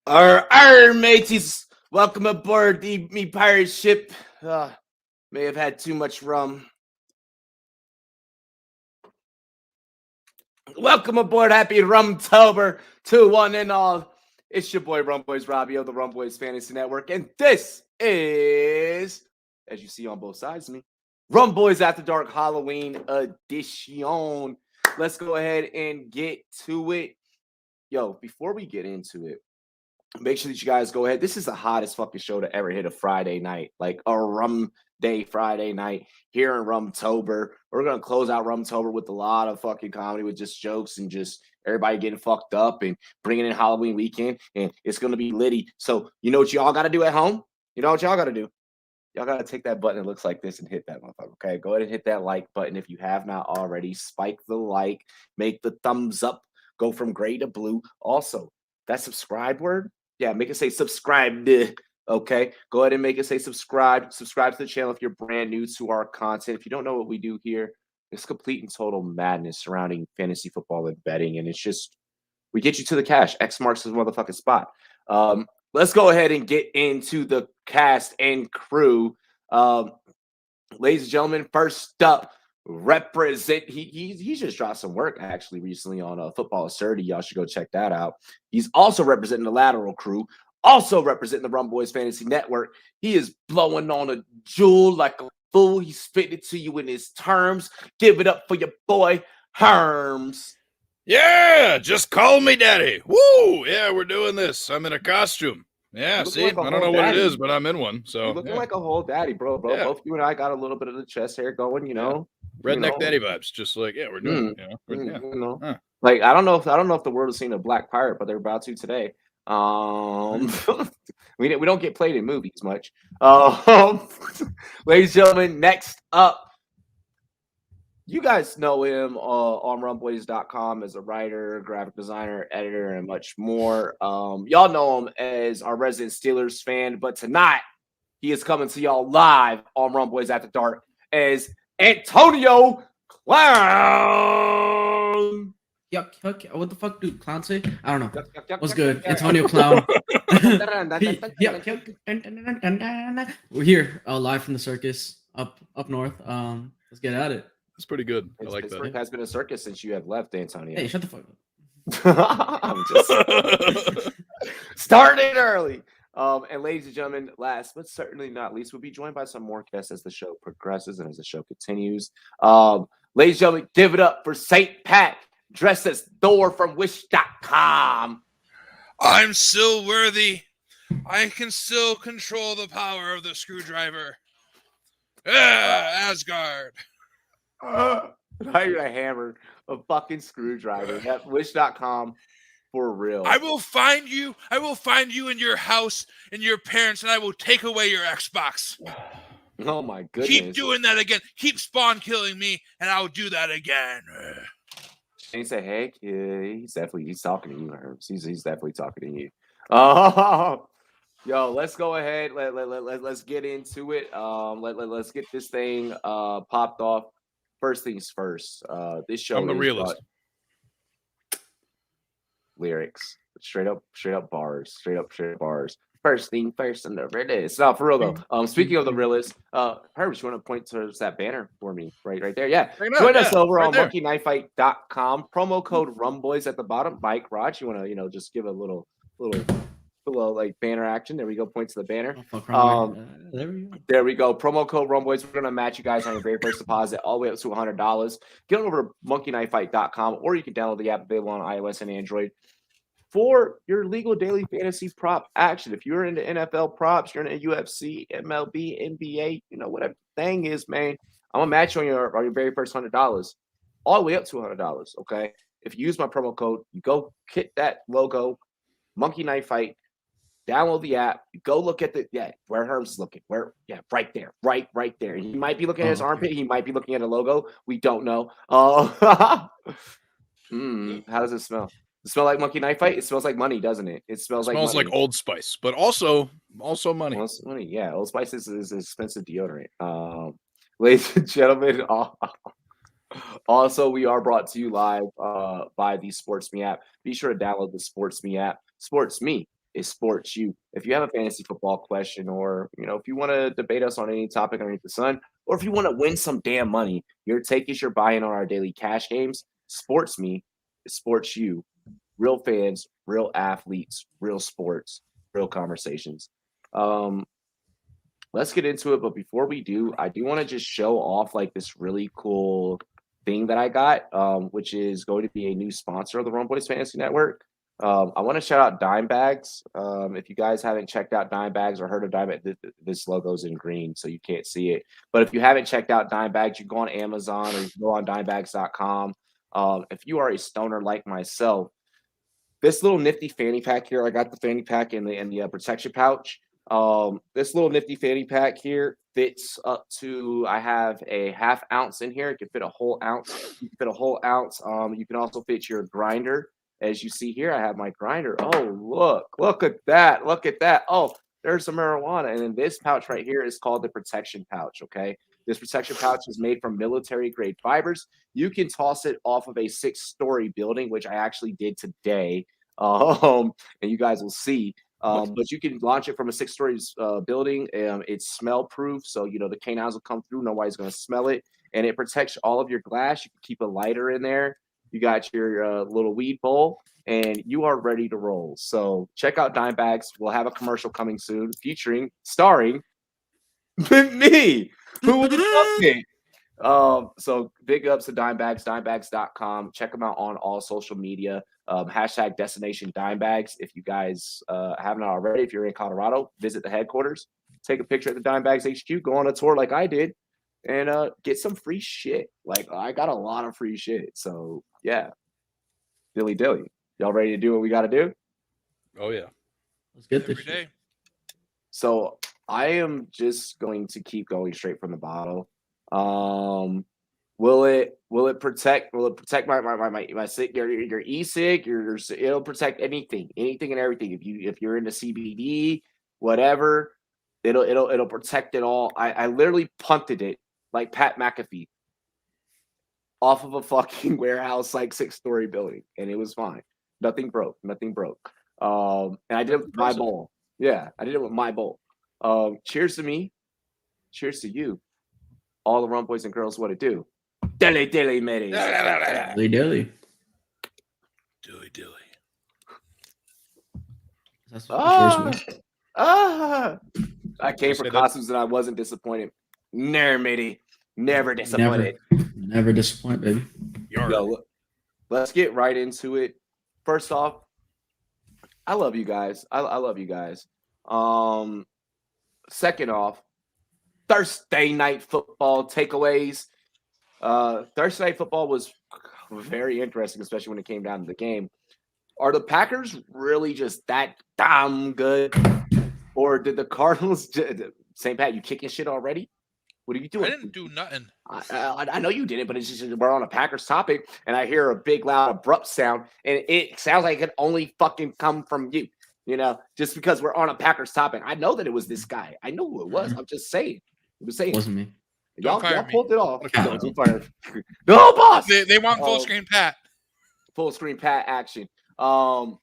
Arr. Mateys. Welcome aboard the me pirate ship. May have had too much rum. Welcome aboard. Happy Rumtober to one and all. It's your boy Rumboyz Robbie of the Rumboyz Fantasy Network, and this is, as you see on both sides of me, Rumboyz After Dark Halloween edition. Let's go ahead and get to it. Yo, before we get into it, make sure that you guys go ahead. This is the hottest fucking show to ever hit a Friday night, like a Rum Day Friday night here in Rumtober. We're gonna close out Rumtober with a lot of fucking comedy, with just jokes and just everybody getting fucked up and bringing in Halloween weekend, and it's gonna be litty. So you know what y'all got to do at home? You know what y'all got to do? Y'all got to take that button that looks like this and hit that motherfucker, okay? Go ahead and hit that like button if you have not already. Spike the like, make the thumbs up, go from gray to blue. Also, that subscribe word, yeah, make it say subscribe, okay? Go ahead and make it say subscribe. Subscribe to the channel if you're brand new to our content. If you don't know what we do here, it's complete and total madness surrounding fantasy football and betting, and it's just, we get you to the cash. X marks the motherfucking spot. Let's go ahead and get into the cast and crew. Ladies and gentlemen, first up, represent. He just dropped some work actually recently on Football Asserty. Y'all should go check that out. He's also representing the Lateral Crew, also representing the Rumboyz Fantasy Network. He is blowing on a jewel like a fool. He's spitting it to you in his terms. Give it up for your boy Herms. Yeah, just call me daddy. Woo! Yeah, we're doing this. I'm in a costume. Yeah, see, like I don't know what it is, but I'm in one. So you're looking like a whole daddy, bro. Yeah. Both you and I got a little bit of the chest hair going, you know. Redneck daddy vibes. Just like, yeah, we're doing it. You know. Like I don't know if the world has seen a black pirate, but they're about to today. We don't get played in movies much. Ladies and gentlemen, next up. You guys know him on rumboyz.com as a writer, graphic designer, editor, and much more. Y'all know him as our resident Steelers fan, but tonight he is coming to y'all live on Rumboyz After Dark as Antonio Clown. Yuck. What the fuck do clown say? I don't know. What's good? Antonio Clown. We're here live from the circus up north. Let's get at it. That's pretty good. I like Pittsburgh that. has been a circus since you have left, Antonio. Hey, shut the fuck up. I'm just starting early. And ladies and gentlemen, last but certainly not least, we'll be joined by some more guests as the show progresses and as the show continues. Ladies and gentlemen, give it up for St. Pat, dressed as Thor from Wish.com. I'm still worthy. I can still control the power of the screwdriver. Asgard. Now you're gonna hammer a fucking screwdriver. That Wish.com for real. I will find you. I will find you in your house and your parents, and I will take away your Xbox. Oh my goodness. Keep doing that again. Keep spawn killing me, and I'll do that again. Shane said, hey, kid. He's talking to you, Herms. He's definitely talking to you. Oh, yo, let's go ahead. Let's get into it. Let's get this thing popped off. First things first. This show. I'm the realist. Lyrics, straight up bars, straight up bars. First thing first, and the realist. No, for real though. Speaking of the realist, Herbert, you want to point towards that banner for me, right there? Yeah. Join us over on monkeyknifefight.com. Promo code Rumboyz at the bottom. Mike, Raj, you want to just give a little like banner action. There we go. Point to the banner. There we go. Promo code Rumboyz. We're gonna match you guys on your very first deposit all the way up to $100. Get on over to monkeyknifefight.com, or you can download the app available on iOS and Android for your legal daily fantasy prop action. If you're into NFL props, you're into UFC, MLB, NBA, whatever the thing is, man, I'm gonna match you on your very first $100, all the way up to $100. Okay. If you use my promo code, you go hit that logo, Monkey Knife Fight. Download the app. Go look at where Herms is looking. Right there, right there. He might be looking at his armpit. He might be looking at a logo. We don't know. How does it smell? Does it smell like Monkey Knife Fight? It smells like money, doesn't it? It smells like Old Spice, but also money. Money, yeah. Old Spice is expensive deodorant. Ladies and gentlemen, Also, we are brought to you live by the SportsMe app. Be sure to download the SportsMe app. SportsMe is sports you. If you have a fantasy football question, or if you want to debate us on any topic underneath the sun, or if you want to win some damn money, your take is your buy-in on our daily cash games. SportsMe is sports you. Real fans, real athletes, real sports, real conversations. Let's get into it. But before we do, I do want to just show off like this really cool thing that I got, which is going to be a new sponsor of the Rumboyz Fantasy Network. I want to shout out Dime Bags. If you guys haven't checked out Dime Bags or heard of Dime Bags, this logo's in green, so you can't see it. But if you haven't checked out Dime Bags, you go on Amazon or you can go on dimebags.com. If you are a stoner like myself, this little nifty fanny pack here, I got the fanny pack in the protection pouch. This little nifty fanny pack here fits up to, I have a half ounce in here. It can fit a whole ounce. You can fit a whole ounce. You can also fit your grinder. As you see here, I have my grinder. Oh, look at that. Look at that. Oh, there's some marijuana. And then this pouch right here is called the protection pouch. Okay. This protection pouch is made from military grade fibers. You can toss it off of a 6-story building, which I actually did today. And you guys will see. But you can launch it from a 6-story building. It's smell proof, so the canines will come through. Nobody's going to smell it, and it protects all of your glass. You can keep a lighter in there. You got your little weed bowl, and you are ready to roll. So check out Dime Bags. We'll have a commercial coming soon, starring me. Who would have thought it? So big ups to Dime Bags, dimebags.com. Check them out on all social media. Hashtag Destination Dime Bags. If you guys haven't already, if you're in Colorado, visit the headquarters, take a picture at the Dime Bags HQ, go on a tour like I did, and get some free shit. Like, I got a lot of free shit. So yeah, dilly. Y'all ready to do what we got to do? Oh yeah, Let's get this Every day. So I am just going to keep going straight from the bottle. Will it protect my your e-cig, it'll protect anything and everything. If you're into CBD, whatever, it'll protect it all. I literally punted it like Pat McAfee off of a fucking warehouse, like 6-story building, and it was fine. Nothing broke. And I did it with my bowl. Yeah, I did it with my bowl. Cheers to me. Cheers to you. All the rum boys and girls, what it do? Dilly, mateys. Dilly. dilly. That's what I came for costumes and I wasn't disappointed. Never, matey. Never disappointed. Never disappoint, baby. Yo, let's get right into it. First off, I love you guys. I love you guys. Second off, Thursday night football takeaways. Thursday night football was very interesting, especially when it came down to the game. Are the Packers really just that damn good? Or did the Cardinals St. Pat, you kicking shit already? What are you doing? I didn't do nothing. I know you didn't, but it's just we're on a Packers topic, and I hear a big, loud, abrupt sound, and it sounds like it only fucking come from you. Just because we're on a Packers topic. I know that it was this guy. I know who it was. I'm just saying. It wasn't me. Y'all pulled it off. Don't fire. No, boss. They want full screen Pat. Full screen Pat action. But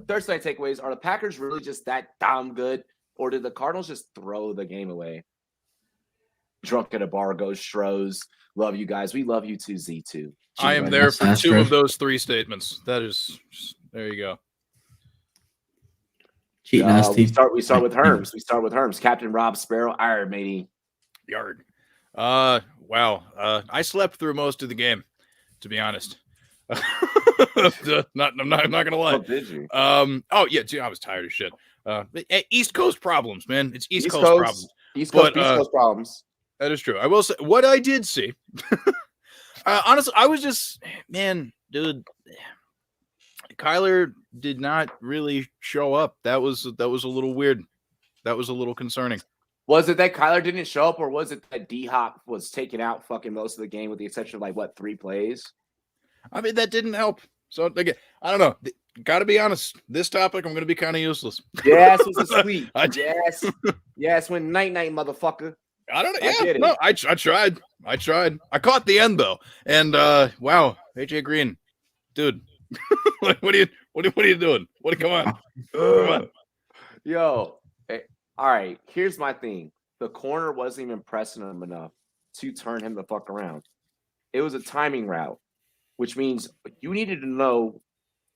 Thursday night takeaways, are the Packers really just that damn good, or did the Cardinals just throw the game away? Drunk at a bar goes Strohs. Love you guys. We love you too, Z2. I am there for 2 of those 3 statements. That is, there you go. Cheat nasty. We start with Herms. Captain Rob Sparrow. Iron matey. Yard. Wow. I slept through most of the game, to be honest. I'm not gonna lie. Oh, did you? Oh yeah, dude, I was tired of shit. East Coast problems, man. It's East Coast problems. East Coast problems. That is true. I will say what I did see. Honestly, I was just, man, dude. Kyler did not really show up. That was a little weird. That was a little concerning. Was it that Kyler didn't show up, or was it that D-Hop was taken out fucking most of the game with the exception of 3 plays? I mean, that didn't help. So again, I don't know. Got to be honest. This topic, I'm going to be kind of useless. Yes, was a sweet. Yes, went night, motherfucker. I don't know. Yeah, no, I tried. I tried. I caught the end though, and wow, AJ Green, dude, like, what are you doing? Come on, come on. Yo, all right. Here's my thing. The corner wasn't even pressing him enough to turn him the fuck around. It was a timing route, which means you needed to know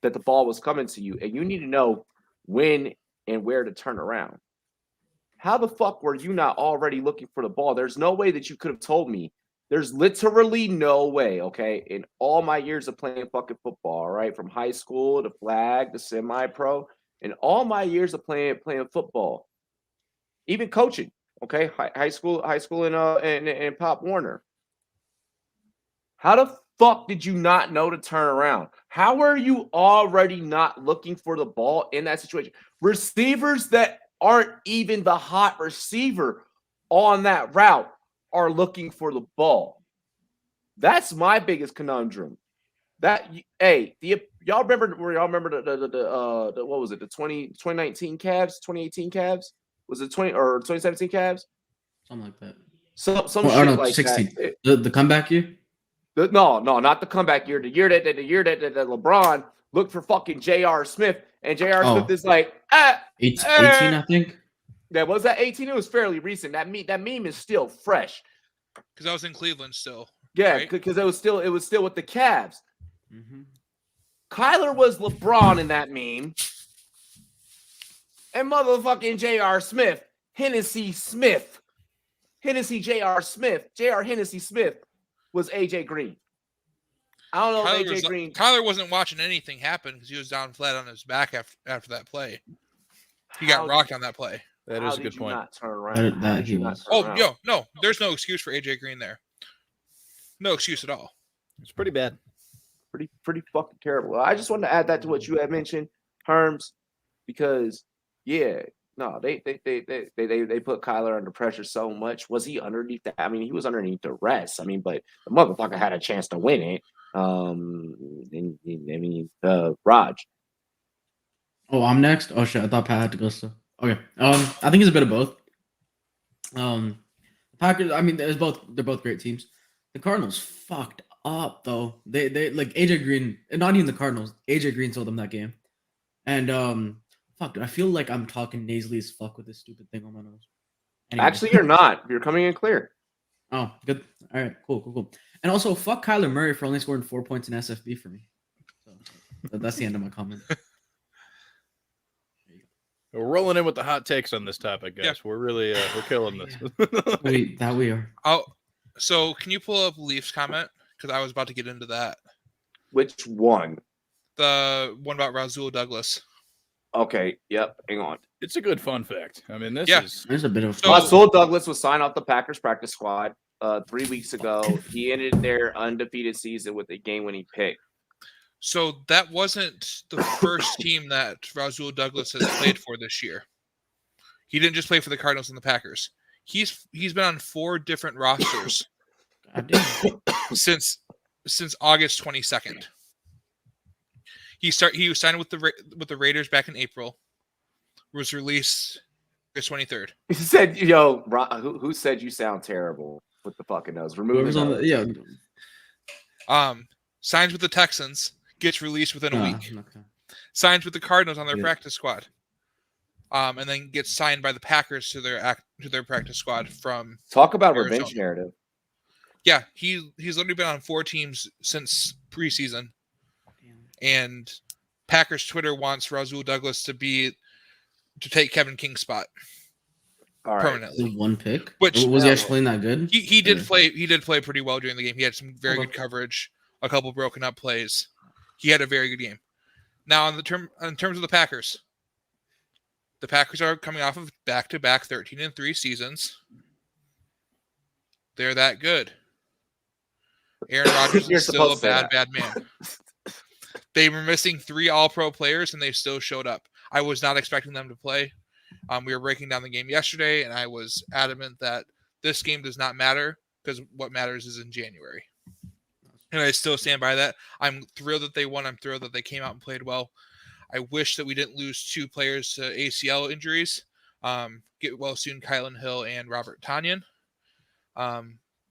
that the ball was coming to you, and you need to know when and where to turn around. How the fuck were you not already looking for the ball? There's no way that you could have told me. There's literally no way, okay? In all my years of playing fucking football, right? From high school to flag to semi-pro, in all my years of playing football, even coaching, okay? High school and Pop Warner. How the fuck did you not know to turn around? How are you already not looking for the ball in that situation? Receivers that aren't even the hot receiver on that route are looking for the ball. That's my biggest conundrum. Y'all remember the what was it? The 2019 Cavs, 2018 Cavs? Was it 2017 Cavs? Something like that. Some shit like 16. that. The comeback year? No, not the comeback year. The year that LeBron looked for fucking J.R. Smith, and J.R. Smith is like, 18, I think. That was that 18. It was fairly recent. That meme is still fresh. Because I was in Cleveland still. Yeah, because right? it was still with the Cavs. Mm-hmm. Kyler was LeBron in that meme, and motherfucking J.R. Smith, Hennessy J.R. Smith, J.R. Hennessy Smith was AJ Green. I don't know if AJ Green. Kyler wasn't watching anything happen because he was down flat on his back after that play. He got rocked on that play. That is a good point. Not turn around. No, there's no excuse for AJ Green there. No excuse at all. It's pretty bad. Pretty fucking terrible. I just wanted to add that to what you had mentioned, Herms, because they put Kyler under pressure so much. Was he underneath that? I mean, he was underneath the rest. I mean, but the motherfucker had a chance to win it. Raj. Oh, I'm next. Oh shit, I thought Pat had to go still. Okay. I think it's a bit of both. Packers. I mean, they're both great teams. The Cardinals fucked up though. They like AJ Green, and not even the Cardinals. AJ Green told them that game, and fuck, dude, I feel like I'm talking nasally as fuck with this stupid thing on my nose. Anyway. Actually, you're not. You're coming in clear. Oh, good. All right, cool. And also, fuck Kyler Murray for only scoring 4 points in SFB for me. So that's the end of my comment. We're rolling in with the hot takes on this topic, guys. Yeah. We're really we're killing this. we are. So can you pull up Leaf's comment? Because I was about to get into that. Which one? The one about Rasul Douglas. Okay. Yep. Hang on. It's a good fun fact. I mean, there's a bit of Rasul Douglas was signed off the Packers practice squad 3 weeks ago. He ended their undefeated season with a game-winning pick. So that wasn't the first team that Rasul Douglas has played for this year. He didn't just play for the Cardinals and the Packers. He's been on 4 different rosters since August 22nd. He was signed with the Raiders back in April. Was released August 23rd. He said, "Yo, who said you sound terrible with the fucking nose? Remove the nose." Signs with the Texans. Gets released within a week. Okay. Signs with the Cardinals on their practice squad. And then gets signed by the Packers to their practice squad from Talk about Arizona. Revenge narrative. Yeah, he's literally been on 4 teams since preseason. And Packers Twitter wants Rasul Douglas to take Kevin King's spot. All right. Permanently. One pick. Which was he actually playing that good? He did play pretty well during the game. He had some very good coverage, a couple broken up plays. He had a very good game. Now, in terms of the Packers are coming off of back-to-back 13-3 seasons. They're that good. Aaron Rodgers is still a bad man. They were missing 3 All-Pro players, and they still showed up. I was not expecting them to play. We were breaking down the game yesterday, and I was adamant that this game does not matter because what matters is in January. And I still stand by that. I'm thrilled that they won. I'm thrilled that they came out and played well. I wish that we didn't lose 2 players to ACL injuries. Get well soon, Kylan Hill and Robert Tonyan.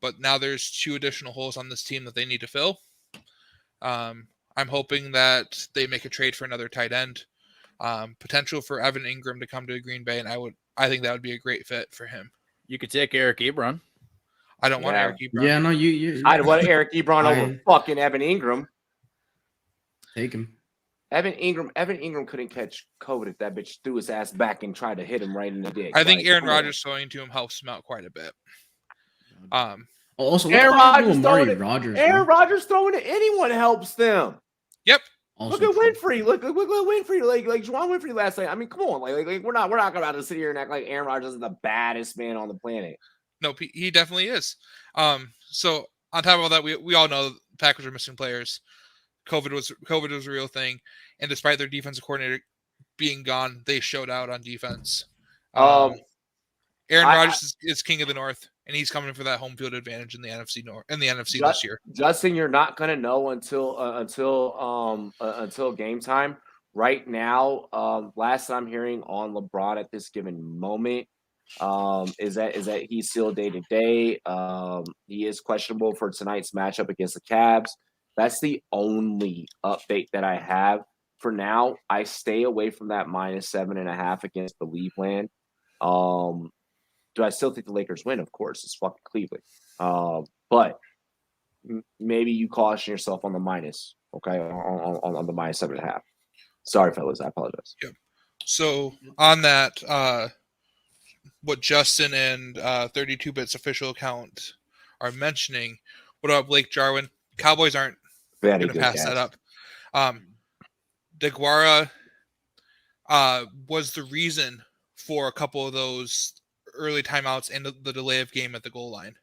but now there's 2 additional holes on this team that they need to fill. I'm hoping that they make a trade for another tight end. Potential for Evan Ingram to come to Green Bay, and I think that would be a great fit for him. You could take Eric Ebron. I don't want Eric Ebron. Yeah, no, you. I'd want Eric Ebron over fucking Evan Ingram. Take him. Evan Ingram couldn't catch COVID if that bitch threw his ass back and tried to hit him right in the dick. I think Aaron Rodgers throwing to him helps him out quite a bit. Also, Aaron Rodgers Aaron Rodgers throwing to anyone helps them. Yep. Also Look at Winfrey. Look at Winfrey. Like Juwan Winfrey last night. I mean, come on. Like we're not gonna sit here and act like Aaron Rodgers is the baddest man on the planet. No, he definitely is. So on top of all that, we all know the Packers are missing players. COVID was a real thing, and despite their defensive coordinator being gone, they showed out on defense. Aaron Rodgers is king of the North, and he's coming for that home field advantage in the NFC North this year. Justin, you're not gonna know until game time. Right now, last I'm hearing on LeBron at this given moment is that he's still day to day. He is questionable for tonight's matchup against the Cavs. That's the only update that I have for now. I stay away from that -7.5 against Cleveland. Do I still think the Lakers win? Of course, it's fucking Cleveland. But maybe you caution yourself on the minus, okay, on the -7.5. Sorry, fellas, I apologize. Yep. So on that, what Justin and 32-Bit's official account are mentioning, what about Blake Jarwin? Cowboys aren't going to pass that up. DeGuara was the reason for a couple of those early timeouts and the delay of game at the goal line.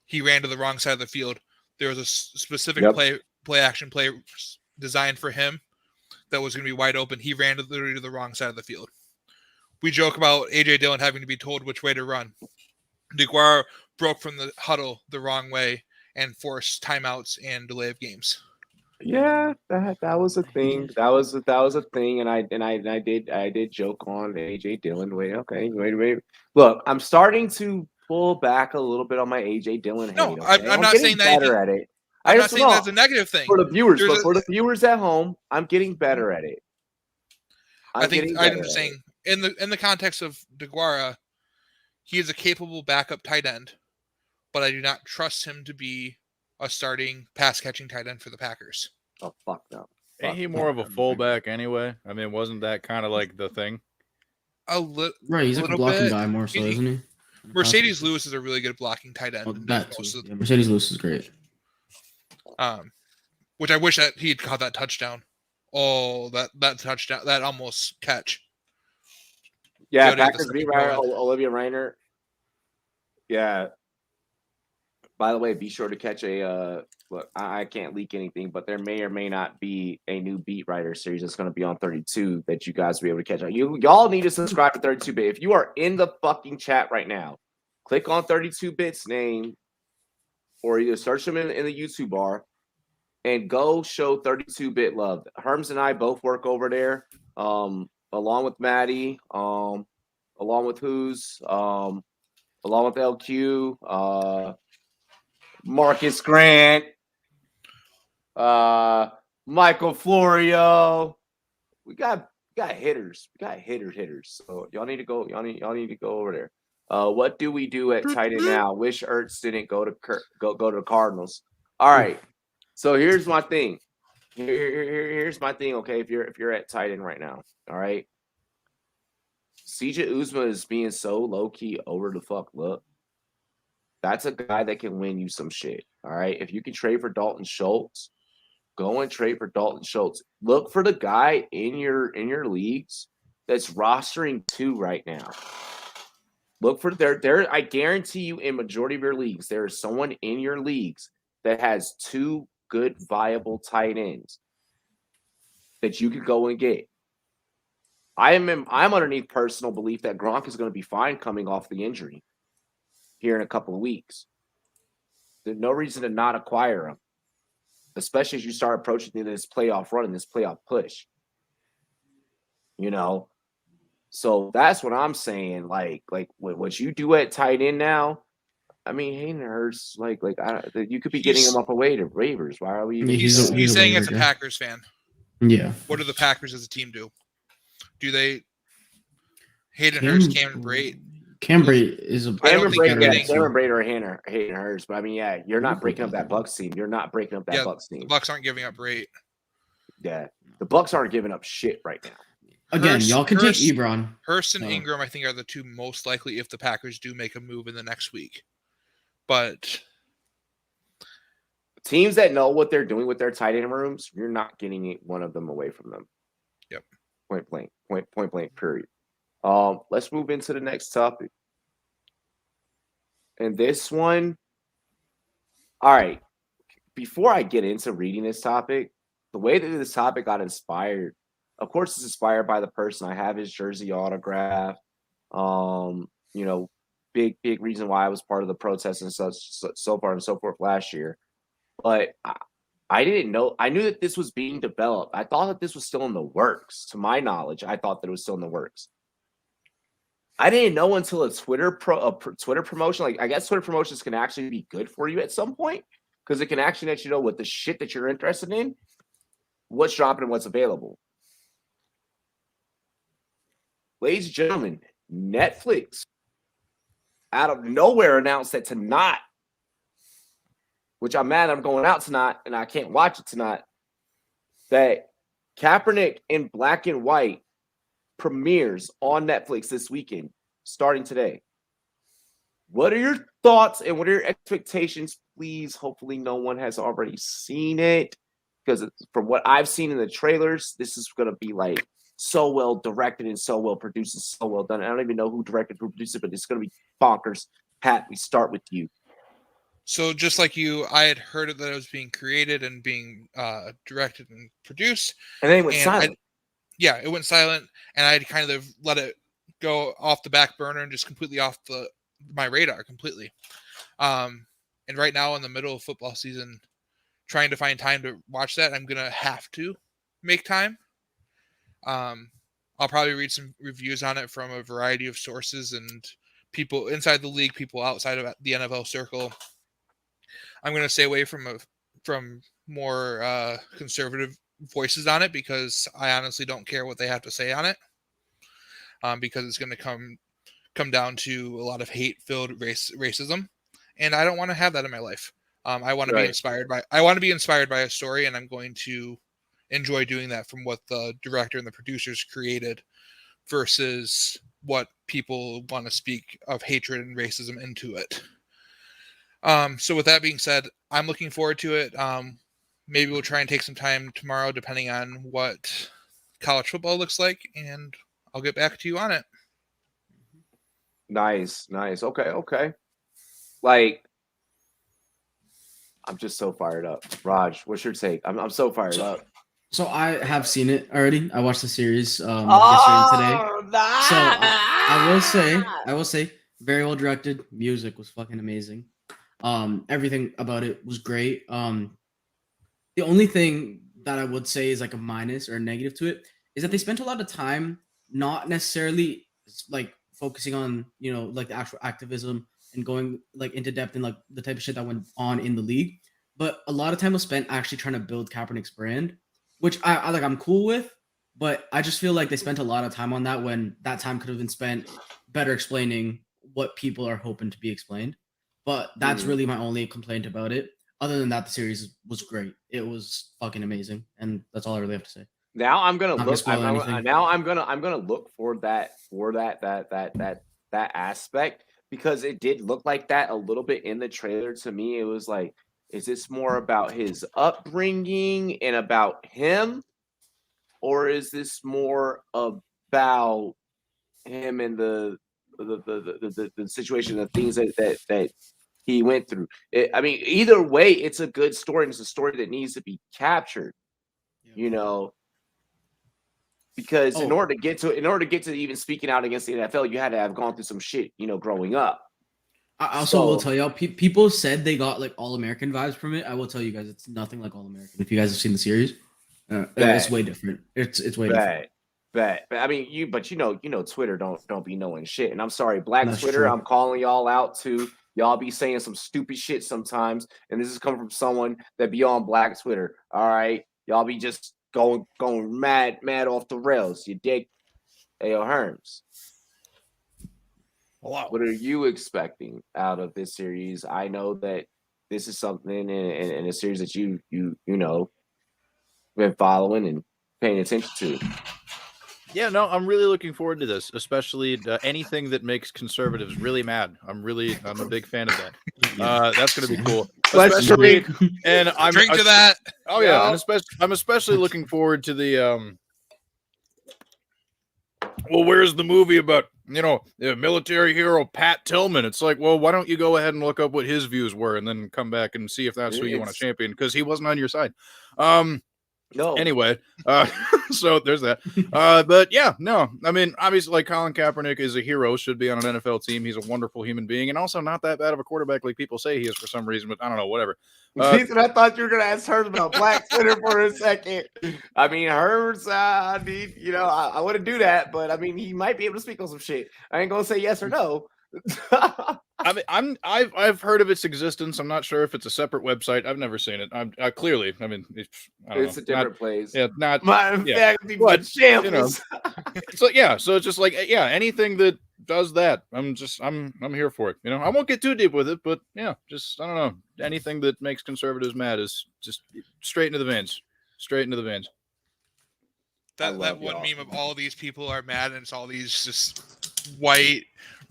He ran to the wrong side of the field. There was a specific play action play designed for him that was going to be wide open. He ran literally to the wrong side of the field. We joke about A.J. Dillon having to be told which way to run. DeGuara broke from the huddle the wrong way and forced timeouts and delay of games. Yeah, that was a thing. That was a thing, and I did joke on AJ Dillon. Wait. Look, I'm starting to pull back a little bit on my AJ Dillon hate. No, okay? I'm not saying that. Better at it. I'm not saying that's a negative thing for the viewers, but for the viewers at home, I'm getting better at it. I'm just saying in the context of DeGuara, he is a capable backup tight end, but I do not trust him to be a starting pass-catching tight end for the Packers. Oh, fuck no. Ain't he more of a fullback anyway? I mean, wasn't that kind of like the thing? Right, he's like a blocking guy more so, isn't he? Mercedes Lewis is a really good blocking tight end. Mercedes Lewis is great. Which I wish that he had caught that touchdown. Oh, that touchdown, that almost catch. Yeah, Packers beat Olivia Reiner. Yeah. By the way, be sure to catch a look. I can't leak anything, but there may or may not be a new beat writer series that's going to be on 32 that you guys will be able to catch on. Y'all need to subscribe to 32-Bit. If you are in the fucking chat right now, click on 32-Bit's name or either search him in the YouTube bar and go show 32-Bit love. Herms and I both work over there, along with Maddie, along with Who's, along with LQ, Marcus Grant, Michael Florio. We got hitters. We got hitters. So y'all need to go. Y'all need to go over there. What do we do at tight end now? Wish Ertz didn't go to the Cardinals. All right. So here's my thing. Here's my thing. Okay, if you're at tight end right now, all right. CJ Uzma is being so low key over the fuck look. That's a guy that can win you some shit. All right. If you can trade for Dalton Schultz, go and trade for Dalton Schultz. Look for the guy in your leagues that's rostering 2 right now. Look for there. I guarantee you, in majority of your leagues, there is someone in your leagues that has 2 good, viable tight ends that you could go and get. I'm underneath personal belief that Gronk is going to be fine coming off the injury here in a couple of weeks. There's no reason to not acquire him, especially as you start approaching this playoff run and this playoff push. You know, so that's what I'm saying. Like what you do at tight end now, I mean, Hayden Hurst, you could be getting him up away to waivers. Why are we? Even He's a saying waiver it's a guy. Packers fan. Yeah. What do the Packers as a team do? Do they Hayden Hurst, Cameron Brate? Cam Brate is a Cameron think Brate, anything- Cameron Brate or Hayden Hurst. But I mean, yeah, you're not breaking up that Bucks team. You're not breaking up that Bucks The team. Bucks aren't giving up Brate. Yeah, the Bucks aren't giving up shit right now. Again, y'all can take Ebron. Hurst and No. Ingram, I think, are the two most likely if the Packers do make a move in the next week. But Teams that know what they're doing with their tight end rooms, you're not getting one of them away from them. Yep. Point blank, period. Let's move into the next topic. And this one, all right. Before I get into reading this topic, the way that this topic got inspired, of course, it's inspired by the person. I have his jersey autograph. Big reason why I was part of the protest and so far and so forth last year. But I didn't know. I knew that this was being developed. I thought that this was still in the works. To my knowledge, I thought that it was still in the works. I didn't know until a Twitter promotion. Like, I guess Twitter promotions can actually be good for you at some point because it can actually let you know what the shit that you're interested in, what's dropping and what's available. Ladies and gentlemen, Netflix out of nowhere announced that tonight, which I'm mad I'm going out tonight and I can't watch it tonight, that Kaepernick in Black and White premieres on Netflix this weekend, starting today. What are your thoughts and what are your expectations? Please, hopefully no one has already seen it, because from what I've seen in the trailers, this is going to be like so well directed and so well produced and so well done. I don't even know who directed, who produced it, but it's going to be bonkers. Pat, we start with you. So just like you, I had heard that it was being created and being directed and produced. And then it went silent. It went silent, and I had kind of let it go off the back burner and just completely off my radar completely. And right now in the middle of football season, trying to find time to watch that, I'm going to have to make time. I'll probably read some reviews on it from a variety of sources and people inside the league, people outside of the NFL circle. I'm going to stay away from more conservative voices on it because I honestly don't care what they have to say on it. Because it's going to come down to a lot of hate-filled racism, and I don't want to have that in my life. I want to be inspired by a story, and I'm going to enjoy doing that from what the director and the producers created versus what people want to speak of hatred and racism into it. So with that being said, I'm looking forward to it. Maybe we'll try and take some time tomorrow, depending on what college football looks like, and I'll get back to you on it. Nice. Okay. Like, I'm just so fired up. Raj, what's your take? I'm so fired up. So I have seen it already. I watched the series yesterday and today. So I will say, very well directed. Music was fucking amazing. Everything about it was great. The only thing that I would say is like a minus or a negative to it is that they spent a lot of time not necessarily like focusing on, like the actual activism and going like into depth in like the type of shit that went on in the league. But a lot of time was spent actually trying to build Kaepernick's brand, which I like, I'm cool with, but I just feel like they spent a lot of time on that when that time could have been spent better explaining what people are hoping to be explained. But that's really my only complaint about it. Other than that, the series was great. It was fucking amazing, and that's all I really have to say. Now I'm gonna Not look. gonna spoil anything. Now I'm gonna look for that aspect, because it did look like that a little bit in the trailer to me. It was like, is this more about his upbringing and about him, or is this more about him and the situation, the things that he went through? I mean, either way, it's a good story, and it's a story that needs to be captured. Because in order to get to even speaking out against the NFL, you had to have gone through some shit, growing up. I also will tell y'all, people said they got like All-American vibes from it. I will tell you guys, it's nothing like All-American. If you guys have seen the series, it's way different. It's way different. But I mean, Twitter don't be knowing shit. And I'm sorry, Black That's Twitter, true. I'm calling y'all out too. Y'all be saying some stupid shit sometimes, and this is coming from someone that be on Black Twitter. All right, y'all be just going mad off the rails. You dig? Hey, yo, Herms. Wow. What are you expecting out of this series? I know that this is something in a series that you know been following and paying attention to. Yeah, no, I'm really looking forward to this, especially anything that makes conservatives really mad. I'm a big fan of that. That's going to be cool. Especially, and I'm Drink to that. Oh yeah, and I'm especially looking forward to the well, where's the movie about, the military hero Pat Tillman? It's like, well, why don't you go ahead and look up what his views were and then come back and see if that's who you want to champion, because he wasn't on your side. No. Anyway, so there's that. But yeah, no, I mean, obviously, like, Colin Kaepernick is a hero, should be on an NFL team. He's a wonderful human being, and also not that bad of a quarterback like people say he is for some reason, but I don't know, whatever. Jason, I thought you were going to ask Herb about Black Twitter for a second. I mean, Herb's, I wouldn't do that, but I mean, he might be able to speak on some shit. I ain't going to say yes or no. I mean, I've heard of its existence. I'm not sure if it's a separate website. I've never seen it. Clearly, I mean, it's a different place. Yeah, not my faculty, but shambles. So yeah, so it's just like, yeah, anything that does that, I'm here for it. I won't get too deep with it, but yeah, just I don't know, anything that makes conservatives mad is just straight into the veins, That one meme of all these people are mad, and it's all these just white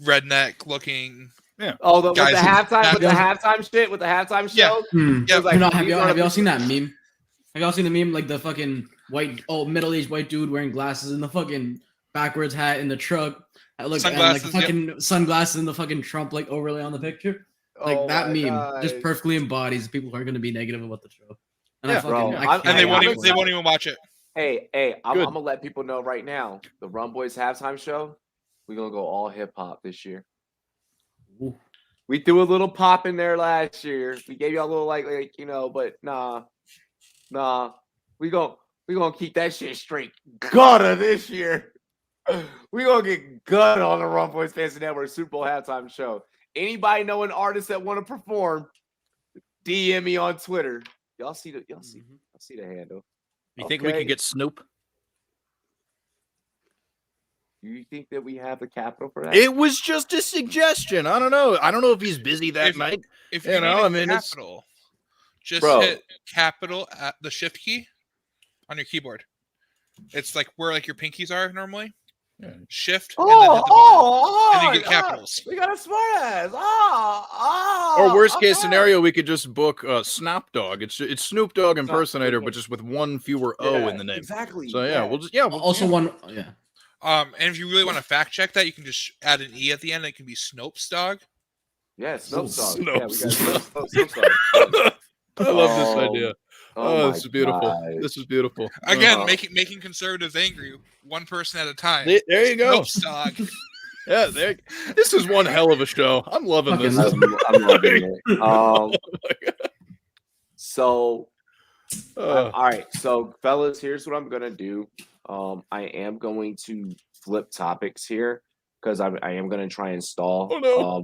redneck looking. Yeah. Oh, with the halftime shit, with the halftime show. Yeah. Like, have y'all seen that meme? Have y'all seen the meme, like the fucking middle-aged white dude wearing glasses and the fucking backwards hat in the truck, sunglasses, and like fucking sunglasses and the fucking Trump like overlay on the picture? Like that meme just perfectly embodies people who are going to be negative about the show. And they won't even watch it. Hey, I'm gonna let people know right now. The Rumboyz halftime show, we're gonna go all hip hop this year. Ooh. We threw a little pop in there last year. We gave y'all a little but nah. We gonna keep that shit straight gutter this year. We gonna get gutted on the Rumboyz Fantasy Network Super Bowl halftime show. Anybody know an artist that want to perform? DM me on Twitter. Y'all see the handle. You think we could get Snoop? Do you think that we have the capital for that? It was just a suggestion. I don't know. I don't know if he's busy that night. If you know, I mean, capital, just hit capital at the shift key on your keyboard. It's like where like your pinkies are normally. Yeah. Shift and then hit the button, and you get capitals. We got a smart ass. Or worst case scenario, we could just book Snop Dogg. It's Snoop Dogg impersonator, but just with one fewer O in the name. Exactly. So we'll one. And if you really want to fact check that, you can just add an E at the end. It can be Snopes Dog. Yeah, Snopes Dog. Yeah, we got Snopes Dog. I love this idea. Oh, this is beautiful. God. This is beautiful. Again, making conservatives angry, one person at a time. There you go. Dog. Yeah, this is one hell of a show. I'm loving this. I'm loving it. So, all right. So, fellas, here's what I'm gonna do. I am going to flip topics here because I am gonna try and stall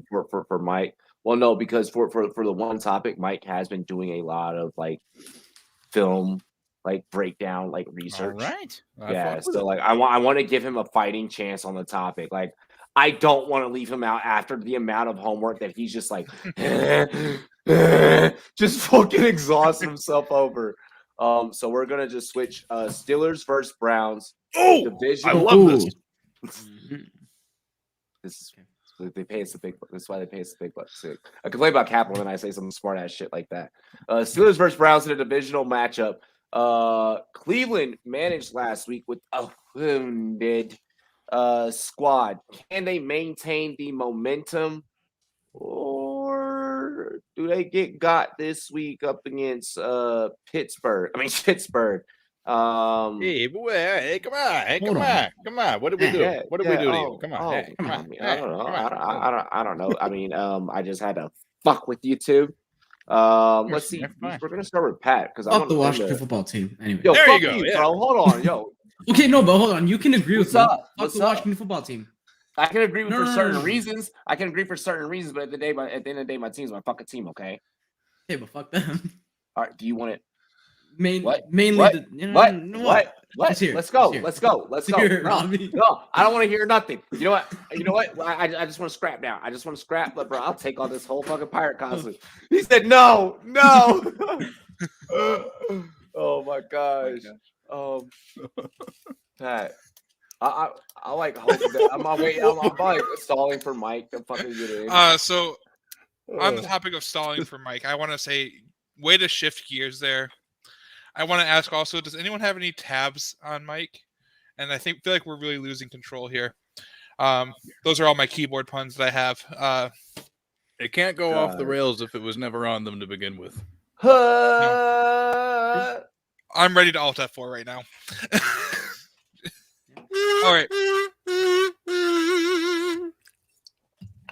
for Mike. Well, no, because for the one topic, Mike has been doing a lot of like film breakdown research. All right. Yeah. So I want to give him a fighting chance on the topic. Like, I don't want to leave him out after the amount of homework that he's just like just fucking exhausting himself over. So we're gonna just switch Steelers versus Browns. Oh, divisional. I love this. This is they pay us the big bucks. That's why they pay us the big bucks. I complain about capital and I say some smart ass shit like that. Steelers versus Browns in a divisional matchup. Cleveland managed last week with a wounded squad. Can they maintain the momentum, or do they get got this week up against Pittsburgh? Hey, boy, hey, come on. What did we do? What did we do to you? Come on. Come on. I don't know. I don't know. I mean, I just had to fuck with you two. Let's see. We're gonna start with Pat because I want the Washington football team. Anyway, yo, there you go, bro. Hold on, yo. Okay, no, but hold on. You can agree with What's up? Fuck the Washington football team. I can agree with No, for certain no. reasons. I can agree for certain reasons, but at the end of the day, my team's my fucking team. Okay. Hey, but fuck them. All right. Do you want it? Mainly What? the you know, What? you know What? What? He's here. Let's go. He's here. Let's go. Let's go. Here, No, Robbie. no, I don't want to hear nothing. You know what? You know what? I just want to scrap now. I just want to scrap, but bro, I'll take all this whole fucking pirate costume. He said no, no. Oh my gosh. Pat. I like hope that I'm like stalling for Mike to fucking get in. So on the topic of stalling for Mike, I want to say, way to shift gears there. I want to ask also, does anyone have any tabs on Mike? And I feel like we're really losing control here. Those are all my keyboard puns that I have. It can't go off the rails if it was never on them to begin with. No. I'm ready to Alt F4 right now.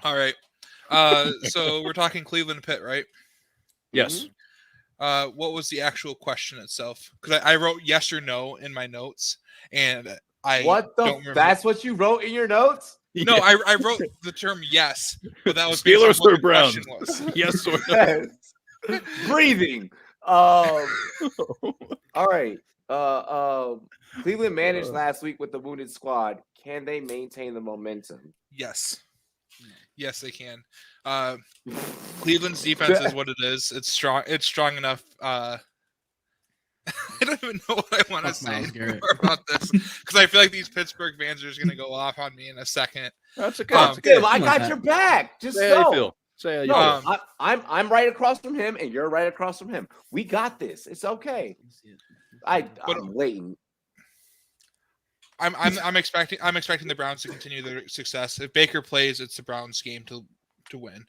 All right. So we're talking Cleveland Pitt, right? Yes. What was the actual question itself? Because I wrote yes or no in my notes, and don't remember. That's what you wrote in your notes? No, I wrote the term yes, but that was Steelers or the Browns. question was. Yes or no. Yes. Breathing. All right. Cleveland managed last week with the wounded squad. Can they maintain the momentum? Yes. Yes, they can. Cleveland's defense is what it is. It's strong. It's strong enough. I don't even know what I want to say more about this, because I feel like these Pittsburgh fans are just going to go off on me in a second. That's okay. I got your back. Just say how you feel. Say how you feel. I'm right across from him, and you're right across from him. We got this. It's okay. I'm waiting. I'm expecting the Browns to continue their success. If Baker plays, it's the Browns' game to win.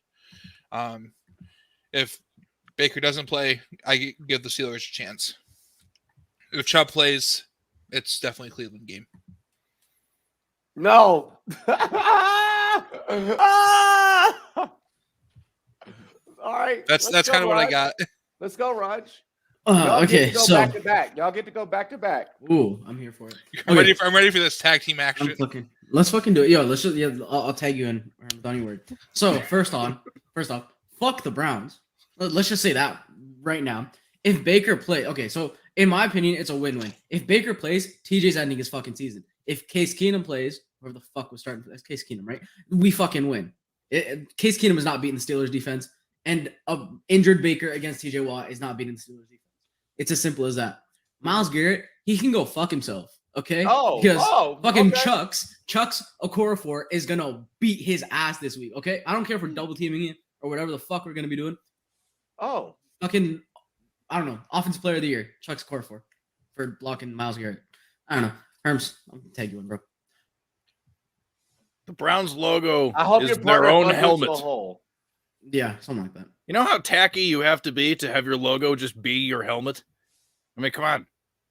If Baker doesn't play, I give the Steelers a chance. If Chubb plays, it's definitely a Cleveland game. No. All right. That's kind of what I got. Let's go, Raj. Okay, so back to back. Y'all get to go back to back. Ooh, I'm here for it. I'm ready for this tag team action. Let's fucking do it. Yo, let's just I'll tag you in. Don't you worry. So first off, fuck the Browns. Let's just say that right now. If Baker play, okay, so in my opinion, it's a win-win. If Baker plays, TJ's ending his fucking season. If Case Keenum plays, whoever the fuck was starting, that's Case Keenum, right? We fucking win. Case Keenum is not beating the Steelers defense, and a injured Baker against TJ Watt is not beating the Steelers defense. It's as simple as that. Myles Garrett, he can go fuck himself, okay? Chucks Okorafor is gonna beat his ass this week, okay? I don't care if we're double teaming it or whatever the fuck we're gonna be doing. Fucking, I don't know, offensive player of the year, Chucks Okorafor for blocking Myles Garrett. I don't know. Herms, I'm gonna tag you in, bro. The Browns logo is their their own helmet. Yeah, something like that. You know how tacky you have to be to have your logo just be your helmet? I mean, come on.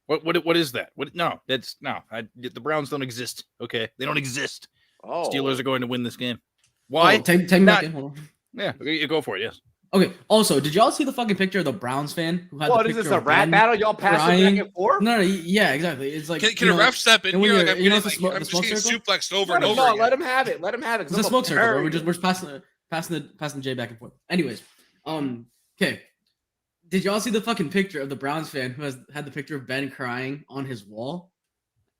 What is that? The Browns don't exist. Okay, they don't exist. Steelers are going to win this game. Why? Tag me back in. Hold on. Yeah, you go for it. Yes. Okay. Also, did y'all see the fucking picture of the Browns fan who had the picture is this, a rap battle? Y'all passing back and forth? No, yeah, exactly. It's like, can a ref step in here? I'm just getting suplexed over and over. No, let him have it. Let him have it. It's a smoke circle. We're just passing the J back and forth. Anyways, okay. Did y'all see the fucking picture of the Browns fan who had the picture of Ben crying on his wall?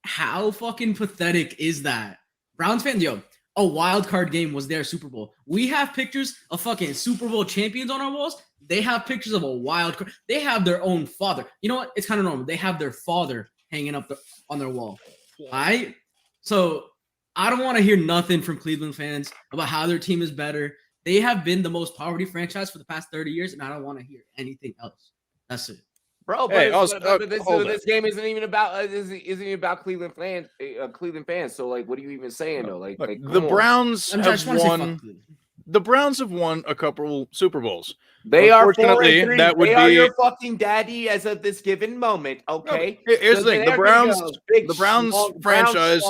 How fucking pathetic is that? Browns fans, yo, a wild card game was their Super Bowl. We have pictures of fucking Super Bowl champions on our walls. They have pictures of a wild card. They have their own father. You know what? It's kind of normal. They have their father hanging up on their wall. All right? So I don't want to hear nothing from Cleveland fans about how their team is better. They have been the most poverty franchise for the past 30 years, and I don't want to hear anything else. That's it. Bro, but this game isn't even about Cleveland fans. So, like, what are you even saying though? Like the Browns have won. The Browns have won a couple Super Bowls. They are fortunately that would be your fucking daddy as of this given moment. Okay. Here's the thing: the Browns franchise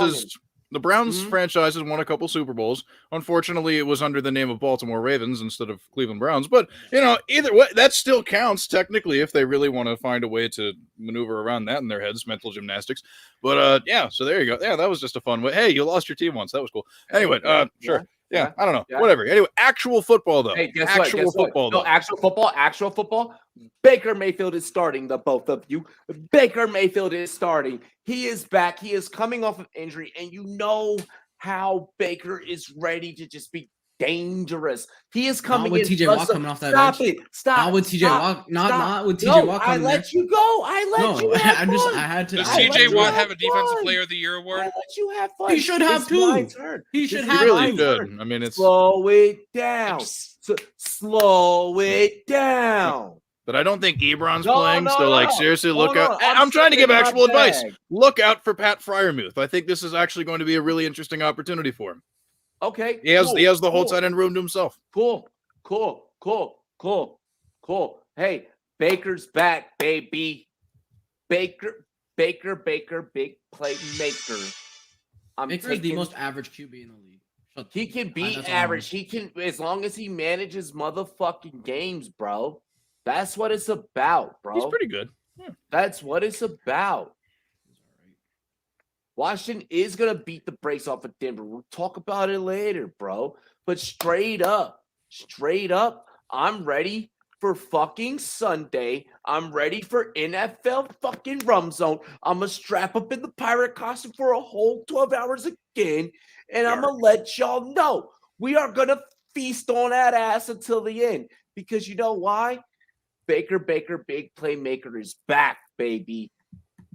The Browns franchise has won a couple Super Bowls. Unfortunately, it was under the name of Baltimore Ravens instead of Cleveland Browns. But, either way, that still counts technically if they really want to find a way to maneuver around that in their heads, mental gymnastics. But, so there you go. Yeah, that was just a fun way. Hey, you lost your team once. That was cool. Anyway, sure. Yeah, I don't know. Yeah. Whatever. Anyway, actual football, though. Hey, guess actual what? football, though. No, actual football. Baker Mayfield is starting, the both of you. Baker Mayfield is starting. He is back. He is coming off of injury, and you know how Baker is ready to just be dangerous. He is coming not with in. TJ Watt coming off that Stop bench. it. Stop. Not with TJ Watt. Not with TJ Watt coming I let you go. I let you have fun. I had to. Does I let TJ you Watt have have a Defensive fun. Player of the Year award? I let you have fun. He should have It's too. my turn. He should This is have. He really my should. turn. I mean, it's. Slow it down. Slow it down. But I don't think Ebron's No, playing. no, So, no. seriously, Hold look out. on. I'm trying to give stepping actual my advice. bag. Look out for Pat Fryermuth. I think this is actually going to be a really interesting opportunity for him. Okay. He has the whole cool. tight end room to himself. Cool. Hey, Baker's back, baby. Baker, big playmaker. Baker is the most average QB in the league. He can be average. He can, as long as he manages motherfucking games, bro. That's what it's about, bro. He's pretty good. Yeah. That's what it's about. Washington is going to beat the brakes off of Denver. We'll talk about it later, bro. But straight up, I'm ready for fucking Sunday. I'm ready for NFL fucking rum zone. I'm going to strap up in the pirate costume for a whole 12 hours again. And I'm going to let y'all know we are going to feast on that ass until the end. Because you know why? Baker, big playmaker is back, baby.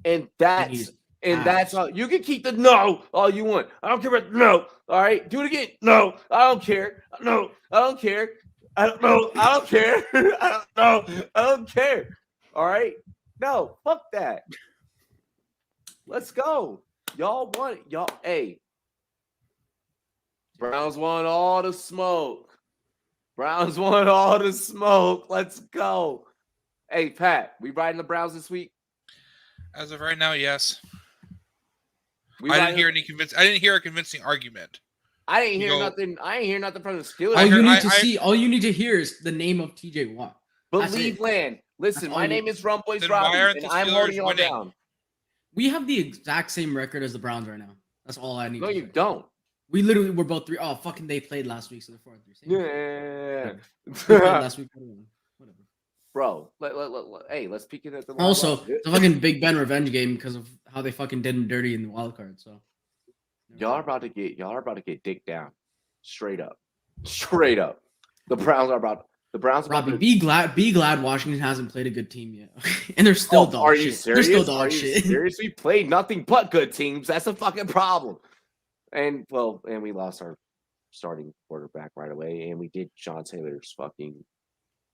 And that's all. You can keep the no all you want. I don't care about no. All right, do it again. No, I don't care. No, I don't care. I don't know. I don't care. I don't know. I don't care. All right. No, fuck that. Let's go. Y'all want it. Y'all. Hey, Browns want all the smoke. Browns want all the smoke. Let's go. Hey, Pat, we riding the Browns this week? As of right now, yes. I didn't hear a convincing argument. I didn't hear nothing. I ain't hear nothing from the Steelers. All you need to hear is the name of TJ Watt. Believe land. Listen, my name is Rumboyz After and I'm holding y'all down. We have the exact same record as the Browns right now. That's all I need. No, you don't. We literally were both 3. Oh, fucking! They played last week, so they're 4-3. Yeah. We played last week. Whatever. Bro, hey, let's peek in at the Also, the fucking Big Ben revenge game because of how they fucking did him dirty in the wild card. So y'all are about to get dick down, straight up. The Browns are about. Robbie, be glad Washington hasn't played a good team yet, and they're still dog are shit. You serious? They're still dog shit. Seriously, played nothing but good teams. That's a fucking problem. And we lost our starting quarterback right away, and we did Sean Taylor's fucking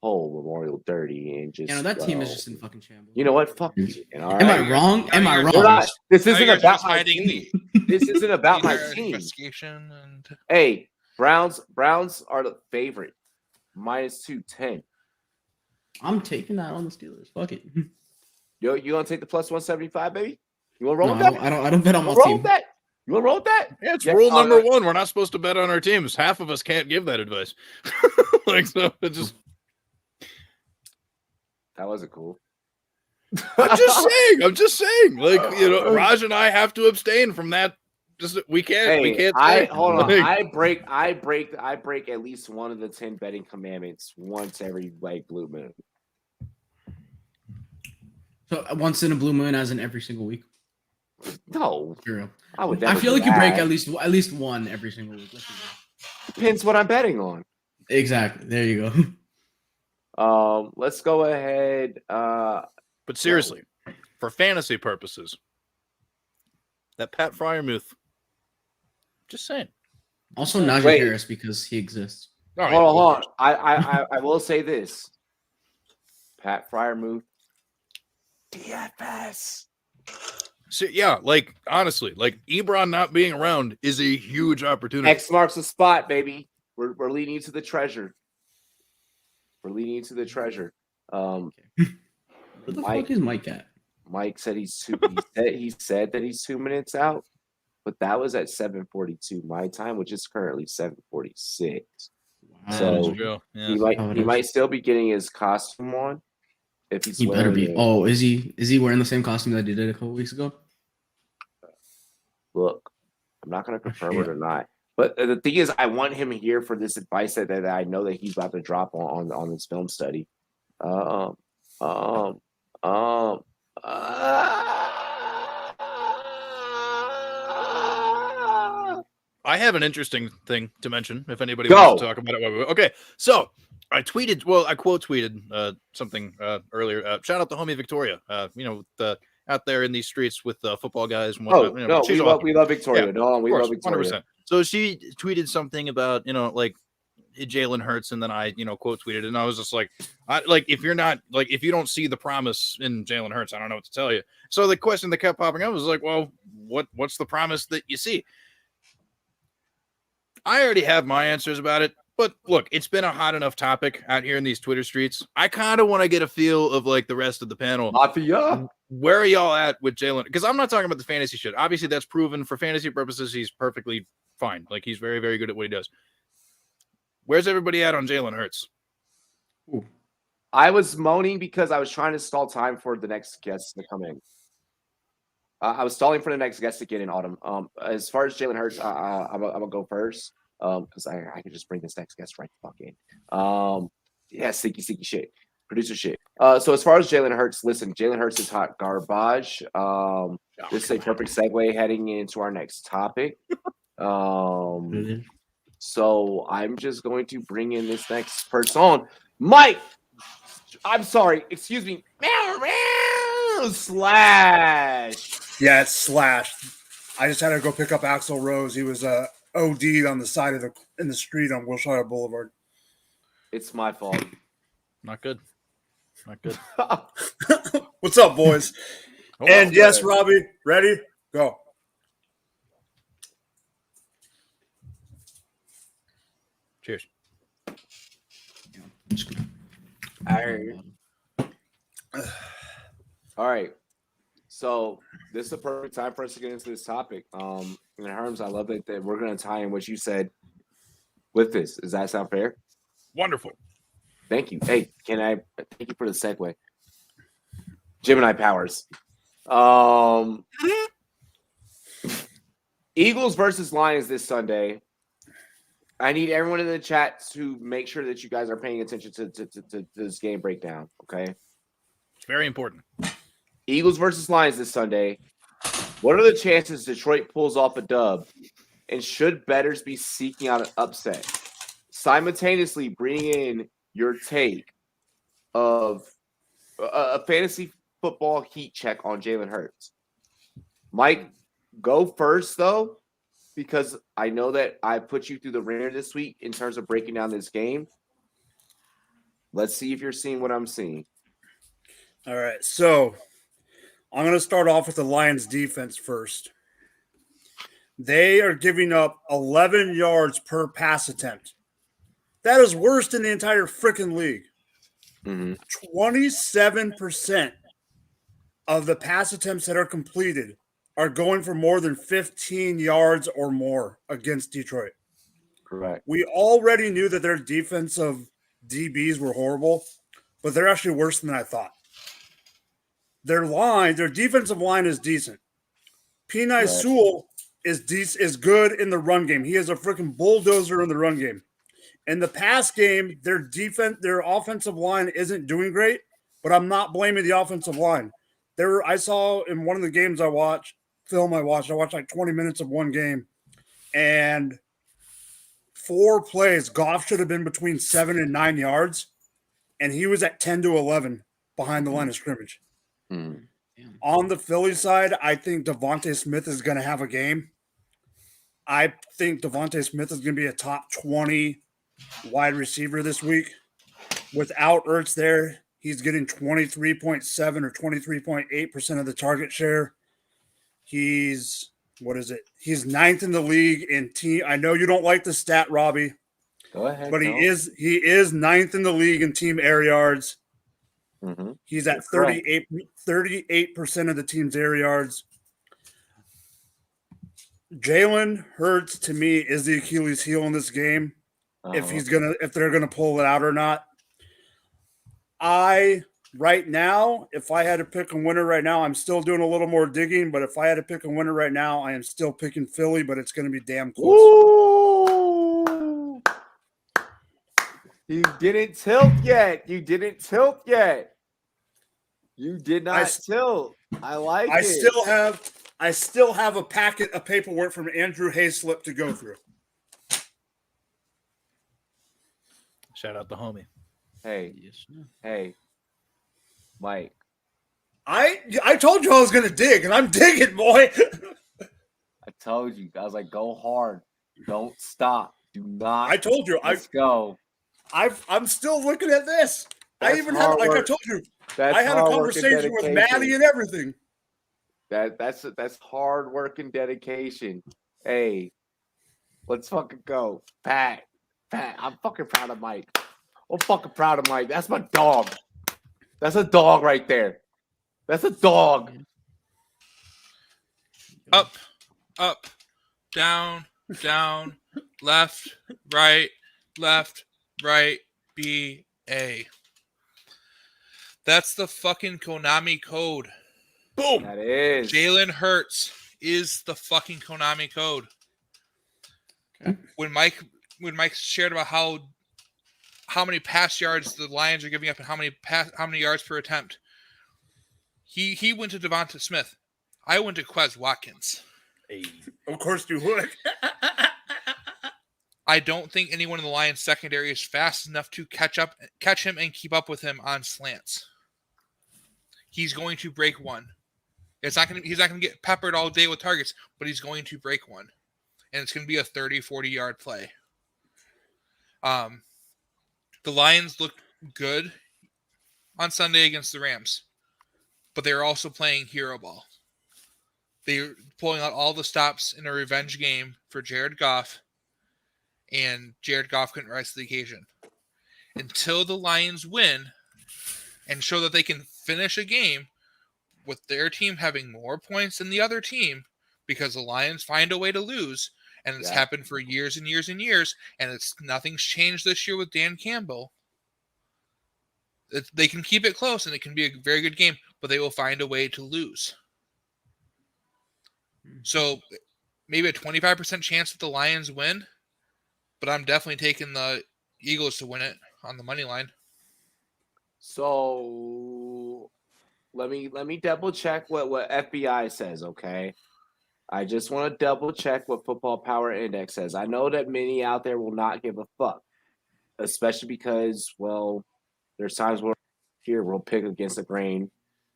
whole Memorial dirty, and just that team is just in fucking shambles. You know what? Fuck you. Am I wrong? Am I wrong? This isn't about my team. This isn't about my team. Hey, Browns are the favorite. -210. I'm taking that on the Steelers. Fuck it. Yo, you gonna take the plus 175, baby? You wanna roll with that? I don't bet on my team. You wanna roll with that? Yeah, it's rule number 1. We're not supposed to bet on our teams. Half of us can't give that advice. So it just. That wasn't cool. I'm just saying. Raj and I have to abstain from that. We can't. Hold on. I break at least one of the 10 betting commandments once every blue moon. So once in a blue moon, as in every single week. No, True. I feel like you break at least one every single week. Depends what I'm betting on. Exactly. There you go. Let's go ahead. But seriously, for fantasy purposes, that Pat Fryermuth. Just saying. Also, Najee Harris because he exists. Hold on. I will say this. Pat Fryermuth. DFS. So, yeah, honestly, Ebron not being around is a huge opportunity. X marks the spot, baby. We're leading you to the treasure. Where the fuck is Mike at? Mike said he said that he's 2 minutes out. but that was at 7:42 my time, which is currently 7:46. Wow. So Yeah. he might still be getting his costume on if he's He better wearing be. it. Oh, is he wearing the same costume that he did a couple weeks ago? Look, I'm not going to confirm it shit. or not. But the thing is, I want him here for this advice that I know that he's about to drop on this film study. I have an interesting thing to mention if anybody Go. wants to talk about it. Okay, so I quote tweeted something earlier. Shout out to homie Victoria. Out there in these streets with football guys and whatnot. no, she's we love Victoria. Yeah, No, we love course, Victoria. 100%. So she tweeted something about like Jalen Hurts, and then I quote tweeted, and I was just like, if you don't see the promise in Jalen Hurts, I don't know what to tell you. So the question that kept popping up was like, well, what's the promise that you see? I already have my answers about it, but look, it's been a hot enough topic out here in these Twitter streets. I kind of want to get a feel of like the rest of the panel. Mafia. Where are y'all at with Jalen? Because I'm not talking about the fantasy shit. Obviously, that's proven for fantasy purposes. He's perfectly fine. Like, he's very, very good at what he does. Where's everybody at on Jalen Hurts? Ooh. I was moaning because I was trying to stall time for the next guest to come in. I was stalling for the next guest to get in, Autumn. As far as Jalen Hurts, I'm gonna go first because I can just bring this next guest right the fuck in. Yeah, sticky shit, producer shit. So as far as Jalen Hurts, listen, Jalen Hurts is hot garbage. This is a perfect segue heading into our next topic. So I'm just going to bring in this next person on. Mike, I'm sorry, excuse me. Slash. Yeah, it's Slash. I just had to go pick up Axl Rose. He was OD'd on the side of in the street on Wilshire Boulevard. It's my fault. Not good. Not good. What's up, boys? And yes, Robbie, ready? Go. Cheers. All right. So this is a perfect time for us to get into this topic. And Herms, I love that we're going to tie in what you said with this. Does that sound fair? Wonderful. Thank you. Hey, thank you for the segue. Gemini powers. Eagles versus Lions this Sunday. I need everyone in the chat to make sure that you guys are paying attention to this game breakdown, okay? It's very important. Eagles versus Lions this Sunday. What are the chances Detroit pulls off a dub? And should bettors be seeking out an upset? Simultaneously bring in your take of a fantasy football heat check on Jalen Hurts. Mike, go first, though, because I know that I put you through the ringer this week in terms of breaking down this game. Let's see if you're seeing what I'm seeing. All right, so I'm going to start off with the Lions defense first. They are giving up 11 yards per pass attempt. That is worse than the entire freaking league. 27% of the pass attempts that are completed are going for more than 15 yards or more against Detroit. Correct. We already knew that their defensive DBs were horrible, but they're actually worse than I thought. Their defensive line is decent. Penei Sewell is good in the run game. He is a freaking bulldozer in the run game. In the pass game, their offensive line isn't doing great, but I'm not blaming the offensive line. I saw in one of the games I watched like 20 minutes of one game, and 4 plays, Goff should have been between 7 and 9 yards, and he was at 10 to 11 behind the line of scrimmage. On the Philly side, I think Devontae Smith is going to have a game. I think Devontae Smith is going to be a top 20 wide receiver this week. Without Ertz there, he's getting 23.7 or 23.8% of the target share. He's 9th in the league in team. I know you don't like the stat, Robbie. Go ahead. But he is 9th in the league in team air yards. He's at 38% of the team's air yards. Jalen Hurts to me is the Achilles heel in this game. If they're gonna pull it out or not. Right now, if I had to pick a winner right now, I'm still doing a little more digging, but if I had to pick a winner right now, I am still picking Philly, but it's going to be damn close. Ooh. You didn't tilt yet. You did not tilt. I like it. I still have a packet of paperwork from Andrew Hayslip to go through. Shout out the homie. Hey, Mike. I told you I was gonna dig, and I'm digging, boy. I told you. I was like, go hard. Don't stop. Do not. I told you. Let's go. I'm still looking at this. That's I even had, like I told you, I had a conversation with Maddie and everything. That's hard work and dedication. Hey, let's fucking go. Pat, I'm fucking proud of Mike. I'm fucking proud of Mike. That's my dog. That's a dog right there. That's a dog. Up, down, left, right, B, A. That's the fucking Konami code. Boom. That is. Jalen Hurts is the fucking Konami code. Okay. When Mike shared about how many pass yards the Lions are giving up and how many yards per attempt, he went to Devonta Smith. I went to Quez Watkins. Hey. Of course you would. I don't think anyone in the Lions secondary is fast enough to catch him and keep up with him on slants. He's going to break one. He's not going to get peppered all day with targets, but he's going to break one. And it's going to be a 30, 40-yard play. The Lions looked good on Sunday against the Rams, but they were also playing hero ball. They were pulling out all the stops in a revenge game for Jared Goff, and Jared Goff couldn't rise to the occasion. Until the Lions win and show that they can finish a game with their team having more points than the other team, because the Lions find a way to lose, and it's happened for years and years and years, and nothing's changed this year with Dan Campbell. They can keep it close, and it can be a very good game, but they will find a way to lose. So maybe a 25% chance that the Lions win, but I'm definitely taking the Eagles to win it on the money line. So let me double check what FBI says, okay? I just want to double check what Football Power Index says. I know that many out there will not give a fuck, especially because, well, there's times where here we'll pick against the grain,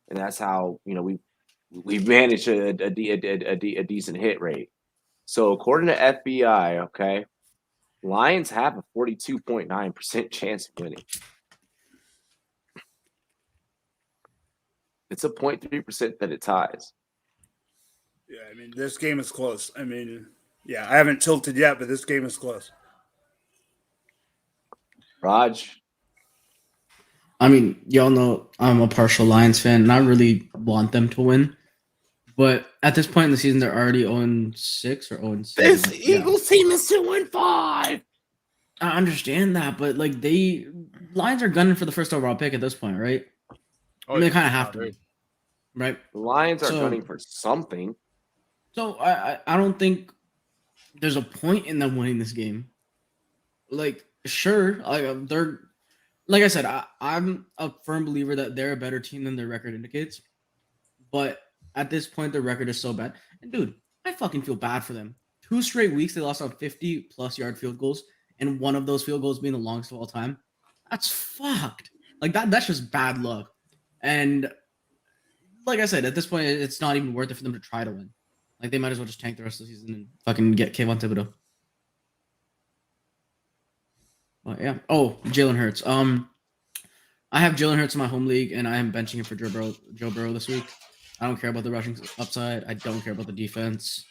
and that's how we've managed a decent hit rate. So according to FBI, okay, Lions have a 42.9% chance of winning. It's a 0.3% that it ties. Yeah, I mean, this game is close. I mean, yeah, I haven't tilted yet, but this game is close. Raj? I mean, y'all know I'm a partial Lions fan, and I really want them to win. But at this point in the season, they're already 0-6 or 0-7. This Eagles team is 2-5. I understand that, but like Lions are gunning for the first overall pick at this point, right? Oh, I mean, they kind of have to, right? The Lions are gunning for something. So I don't think there's a point in them winning this game. Like, sure, they're like I said, I'm a firm believer that they're a better team than their record indicates. But at this point, their record is so bad. And dude, I fucking feel bad for them. 2 straight weeks they lost on 50+ yard field goals, and one of those field goals being the longest of all time. That's fucked. Like that's just bad luck. And like I said, at this point, it's not even worth it for them to try to win. Like, they might as well just tank the rest of the season and fucking get Kayvon Thibodeau. Oh, yeah. Oh, Jalen Hurts. I have Jalen Hurts in my home league, and I am benching him for Joe Burrow this week. I don't care about the rushing upside. I don't care about the defense.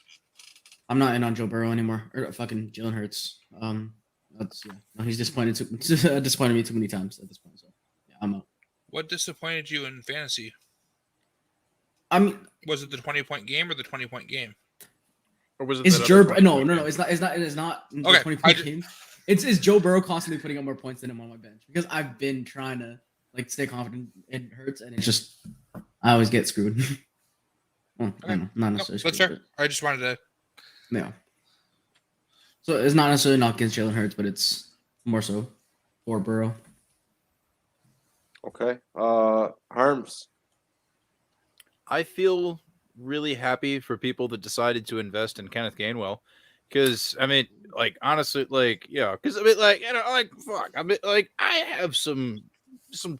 I'm not in on Joe Burrow anymore. Or fucking Jalen Hurts. He's disappointed me too many times at this point. So, yeah, I'm out. What disappointed you in fantasy? I mean, was it the 20-point game or the 20-point game? Or was it It's that Joe. other No, point? it's not. It's not. In the Okay, 20 games. It's Joe Burrow constantly putting up more points than him on my bench because I've been trying to like stay confident. It hurts, and it just I always get screwed. Well, I don't know, not No, necessarily. that's screwed, fair. I just wanted to. but, yeah. So it's not necessarily not against Jalen Hurts, but it's more so for Burrow. Okay. Herms. I feel really happy for people that decided to invest in Kenneth Gainwell. Because I mean, like honestly, like because I mean, like like fuck, I mean, like I have some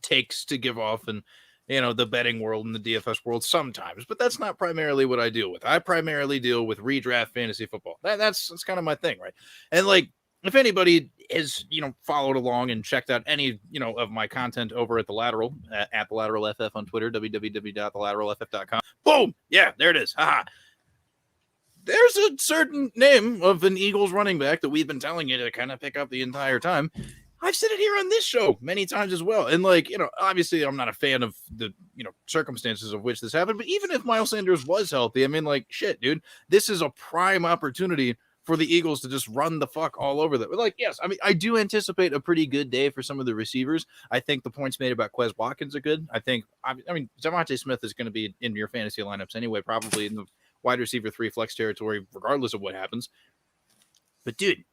takes to give off, and the betting world and the DFS world sometimes, but that's not primarily what I deal with. I primarily deal with redraft fantasy football. That's kind of my thing, right? And like, if anybody has followed along and checked out any of my content over at the Lateral at the Lateral FF on Twitter, www.thelateralff.com. Boom, yeah, there it is. Haha. There's a certain name of an Eagles running back that we've been telling you to kind of pick up the entire time. I've said it here on this show many times as well. And like, obviously I'm not a fan of the, circumstances of which this happened, but even if Miles Sanders was healthy, I mean, like, shit, dude, this is a prime opportunity for the Eagles to just run the fuck all over them. Like, yes, I mean, I do anticipate a pretty good day for some of the receivers. I think the points made about Quez Watkins are good. I mean, Devontae Smith is going to be in your fantasy lineups anyway, probably in the wide receiver 3 flex territory, regardless of what happens. But dude,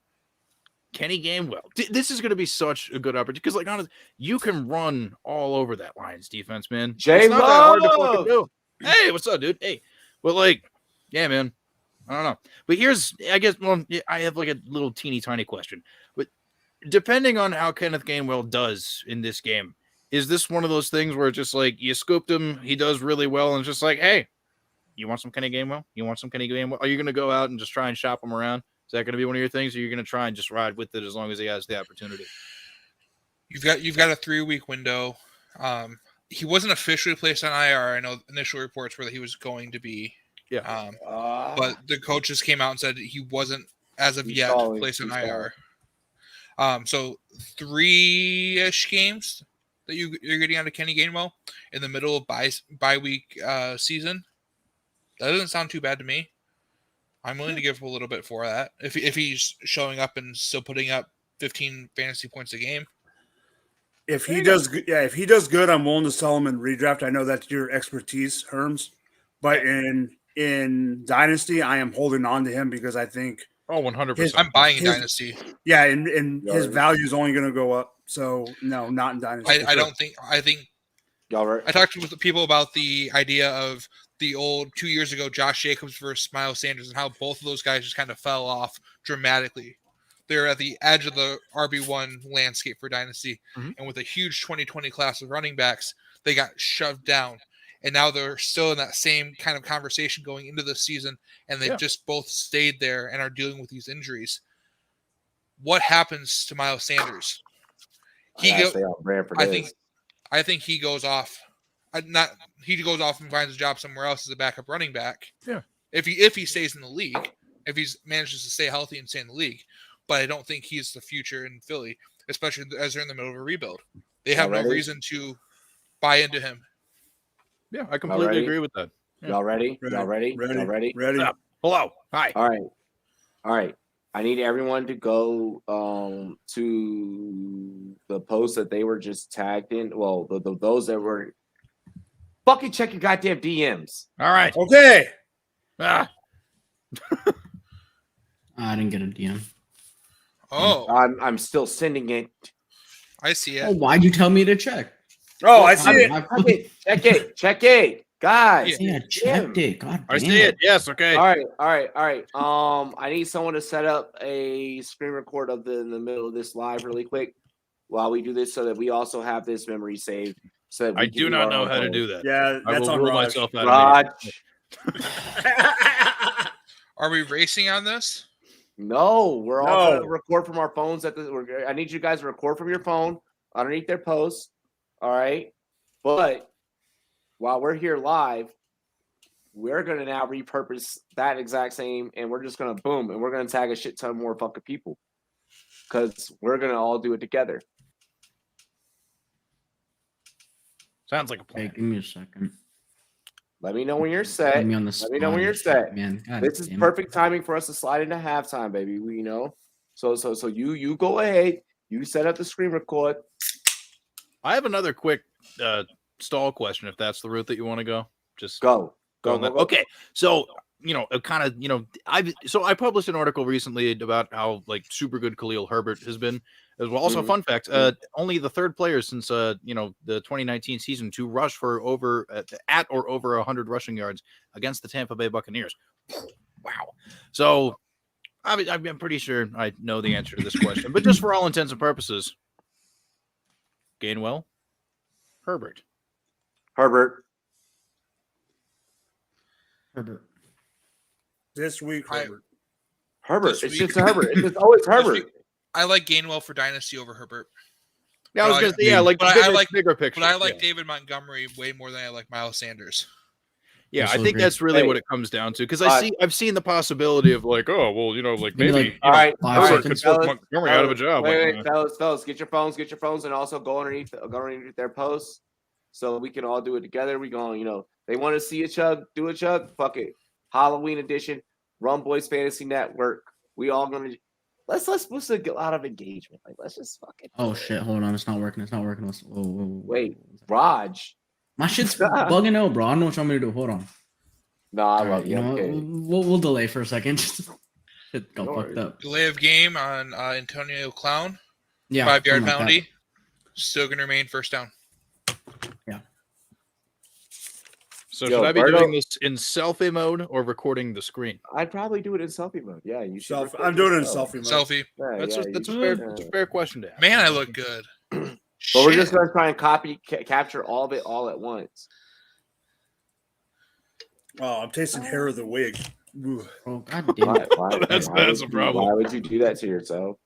Kenny Gainwell, this is going to be such a good opportunity because, like, honestly, you can run all over that Lions defense, man. It's not that hard to fucking do. Hey, what's up, dude? Hey, but like, yeah, man, I don't know. But here's, I guess, I have like a little teeny tiny question. But depending on how Kenneth Gainwell does in this game, is this one of those things where just like you scooped him, he does really well, and it's just like, hey, you want some Kenny Gainwell? You want some Kenny Gainwell? Are you going to go out and just try and shop him around? Is that going to be one of your things, or are you going to try and just ride with it as long as he has the opportunity? You've got a 3-week window. He wasn't officially placed on IR. I know initial reports were that he was going to be. Yeah. But the coaches came out and said he wasn't as of yet placed on IR. So 3-ish games that you're getting out of Kenny Gainwell in the middle of bye week season. That doesn't sound too bad to me. I'm willing to give a little bit for that. If he's showing up and still putting up 15 fantasy points a game. If he does good, I'm willing to sell him in redraft. I know that's your expertise, Herms. But in Dynasty, I am holding on to him because I think 100%. I'm buying Dynasty. Yeah, and his value is only going to go up. So no, not in Dynasty. I think y'all right. I talked with people about the idea of the old 2 years ago Josh Jacobs versus Miles Sanders and how both of those guys just kind of fell off dramatically. They're at the edge of the RB1 landscape for Dynasty. Mm-hmm. And with a huge 2020 class of running backs, they got shoved down. And now they're still in that same kind of conversation going into the season, and they've just both stayed there and are dealing with these injuries. What happens to Miles Sanders? I think he goes off. He goes off and finds a job somewhere else as a backup running back. Yeah. If he stays in the league, if he manages to stay healthy and stay in the league, but I don't think he's the future in Philly, especially as they're in the middle of a rebuild. They have no reason to buy into him. Yeah, I completely agree with that. Yeah. Y'all ready? Y'all ready? Y'all ready? Ready. Hello. Hi. All right. I need everyone to go to the post that they were just tagged in. Well, those that were fucking check your goddamn DMs. All right. Okay. I didn't get a DM. Oh, I'm still sending it. I see it. Oh, why'd you tell me to check? Oh, I see it. Check it, guys. Yeah, checked it. God damn. I see it. Yes. Okay. All right. I need someone to set up a screen record of in the middle of this live really quick while we do this, so that we also have this memory saved. So that I do not know how to do that. Yeah, that's on myself out. Raj. Are we racing on this? No, we're all going to record from our phones. I need you guys to record from your phone underneath their posts. All right. But while we're here live, we're going to now repurpose that exact same, and we're just going to boom, and we're going to tag a shit ton more fucking people because we're going to all do it together. Sounds like a plan. Hey, give me a second. Let me know when you're set. Put me on the Let me know when you're spot and shit, set. man. God This is damn it. perfect timing for us to slide into halftime, baby. We, So you go ahead. You set up the screen record. I have another quick stall question, if that's the route that you want to go. Just Go. Okay, so I published an article recently about how like super good Khalil Herbert has been as well. Also, fun fact: only the third player since the 2019 season to rush for over at or over 100 rushing yards against the Tampa Bay Buccaneers. Wow. So I'm pretty sure I know the answer to this question, but just for all intents and purposes, Gainwell, Herbert. Herbert. This week, Herbert. Herbert. It's just Herbert. It's just always Herbert. I like Gainwell for dynasty over Herbert. Yeah, I was gonna say, bigger picture. But I like David Montgomery way more than I like Miles Sanders. Yeah, I think that's really what it comes down to, because I've seen the possibility of like, oh well, maybe all right, Herbert could force Montgomery out of a job. Wait, fellas, get your phones, and also go underneath their posts, so we can all do it together. We going, they want to see a chug, do a chug. Fuck it, Halloween edition, Rumboyz Fantasy Network. We all gonna let's boost a lot of engagement. Like, let's just fucking. Oh shit! Hold on, it's not working. Whoa. Wait, Raj. My shit's bugging out, bro. I don't know what you want me to do. Hold on. No, I love you. Okay. We'll delay for a second. Shit got fucked up. Delay of game on Antonio Clown. Yeah. 5-yard penalty. Still gonna remain first down. Yeah. So should I be doing this in selfie mode or recording the screen? I'd probably do it in selfie mode. Yeah, you should. I'm doing it in selfie mode. Selfie. Yeah, That's a fair question to ask. Man, I look good. But we're just gonna try and capture all of it all at once. Oh, I'm tasting hair of the wig. Ooh. Oh god damn it! That's a problem. Why would you do that to yourself?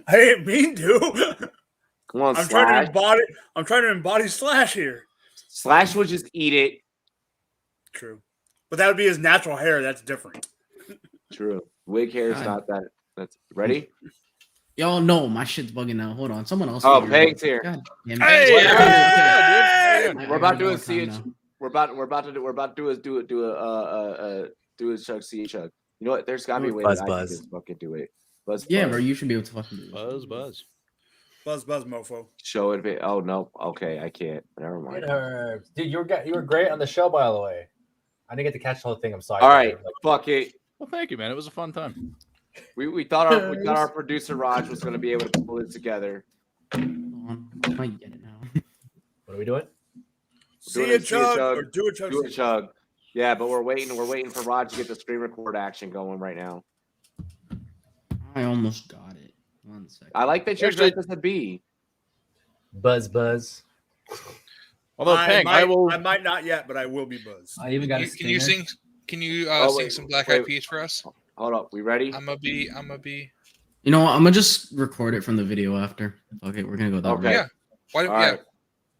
I didn't mean to. Come on, I'm Slash. trying to embody Slash here. Slash would just eat it. True, but that would be his natural hair. That's different. True. Wig hair is not that. That's ready. Y'all know my shit's bugging out. Hold on, someone else. Oh, Peg's here. God damn it. We're about to do a CH. We're about to do a chug CH chug. You know what? There's gotta be a way that I can just fucking do it. Buzz. Yeah, bro, you should be able to fucking do it. Buzz. Buzz, mofo. Show it a bit. Oh no. Okay, I can't. Never mind. Dude, you were great on the show, by the way. I didn't get to catch the whole thing. I'm sorry. All right, fuck it. Well, thank you, man. It was a fun time. We thought our producer Raj was gonna be able to pull it together. Hold on. I might get it now. What are we doing? See a chug or do a chug. Do a chug. Yeah, but we're waiting for Raj to get the screen record action going right now. I almost got it. 1 second. I like that you're dressed as a bee. Buzz. Although Peng, I might not yet, but I will be Buzz. I even got a Can you sing? Can you sing some Black Eyed Peas for us? Hold up, we ready? I'm a bee. You know what? I'm gonna just record it from the video after. Okay, we're gonna go that Okay. way. Yeah. Why? All right.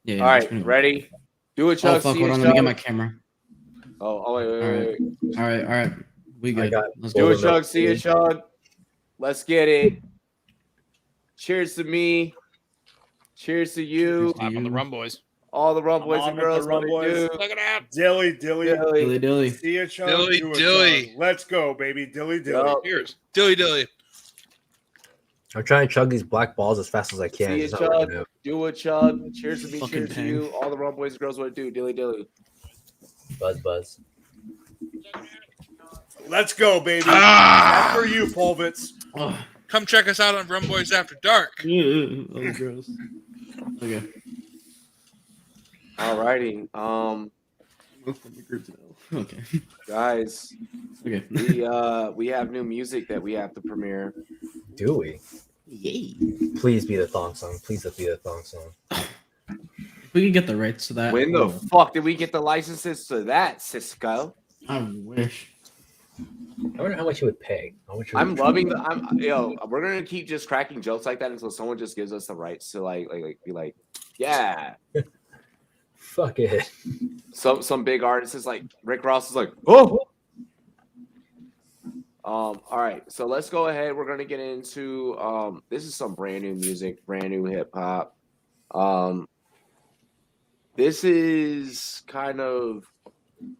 Yeah. All right, ready? Do a Oh chug. fuck! See Hold a on, let me chug. get my camera. Oh wait. All right. We good. Let's Do go. a chug. See a chug. Let's get it. Cheers to me. Cheers to you. Clap on the Rumboyz. All the Rumboyz I'm and on girls. with the What it Rumboyz. do? Look at that. Dilly. Dilly. See a chug. Dilly, do a dilly. chug. Let's go, baby. Dilly. Yo. Cheers. Dilly. I'm trying to chug these black balls as fast as I can. See a It's not chug. working out. Do a chug. Cheers to me. Fucking Cheers to Peng. you. All the Rumboyz and girls. What it do? Dilly. Buzz. Let's go, baby. Ah! That's for you, Pulvitz. Oh, Come check us out on Rumboyz After Dark. oh gross. Okay. Alrighty. Okay. Guys, Okay. we have new music that we have to premiere. Do we? Yay. Please be the thong song. Please be the thong song. If we could get the rights to that. When the fuck did we get the licenses to that, Cisco? I wish. I wonder how much you would pay. How much? I'm loving we're gonna keep just cracking jokes like that until someone just gives us the rights to like be like, yeah. Fuck it. Some big artist is like Rick Ross is like, oh. All right, so let's go ahead. We're gonna get into this is some brand new music, brand new hip hop. This is kind of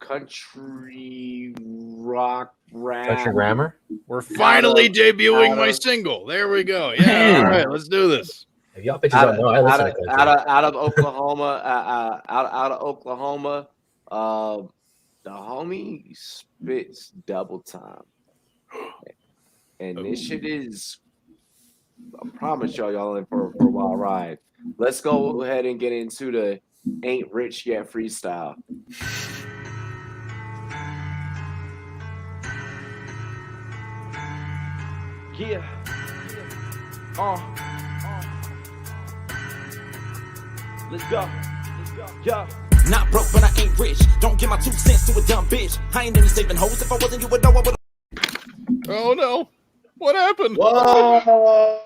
country rock rap. Country grammar. We're finally debuting out my of- single. There we go. Yeah. All right. Let's do this. If y'all bitches don't know, I listen to country. out of Oklahoma, out of Oklahoma, the homie spits double time, and this shit is. I promise y'all in for a wild ride. Let's go ahead and get into the Ain't Rich Yet freestyle. Yeah. Let's go. Yeah. Not broke, but I ain't rich. Don't give my 2 cents to a dumb bitch. I ain't any saving hoes. If I wasn't, you would know I would. Oh no. What happened? Whoa.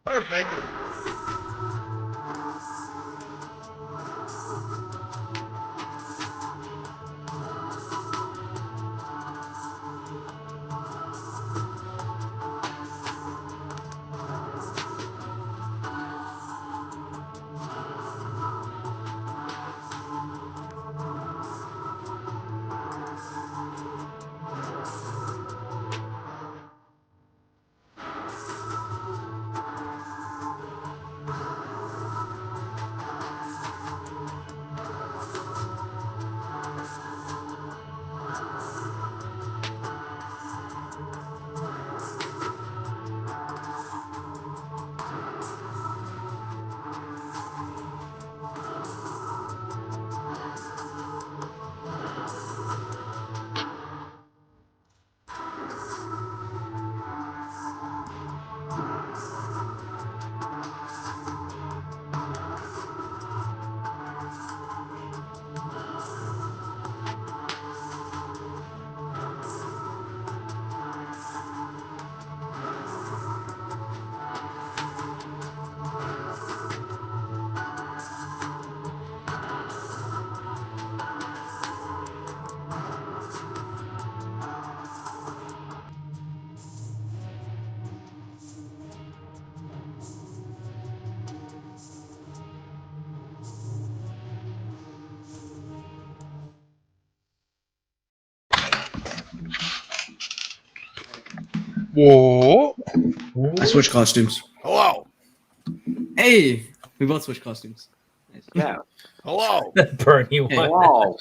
Perfect. Whoa. I switched costumes. Hello. Hey, we both switched costumes. Nice. Yeah. Hello. Bernie one. Wow.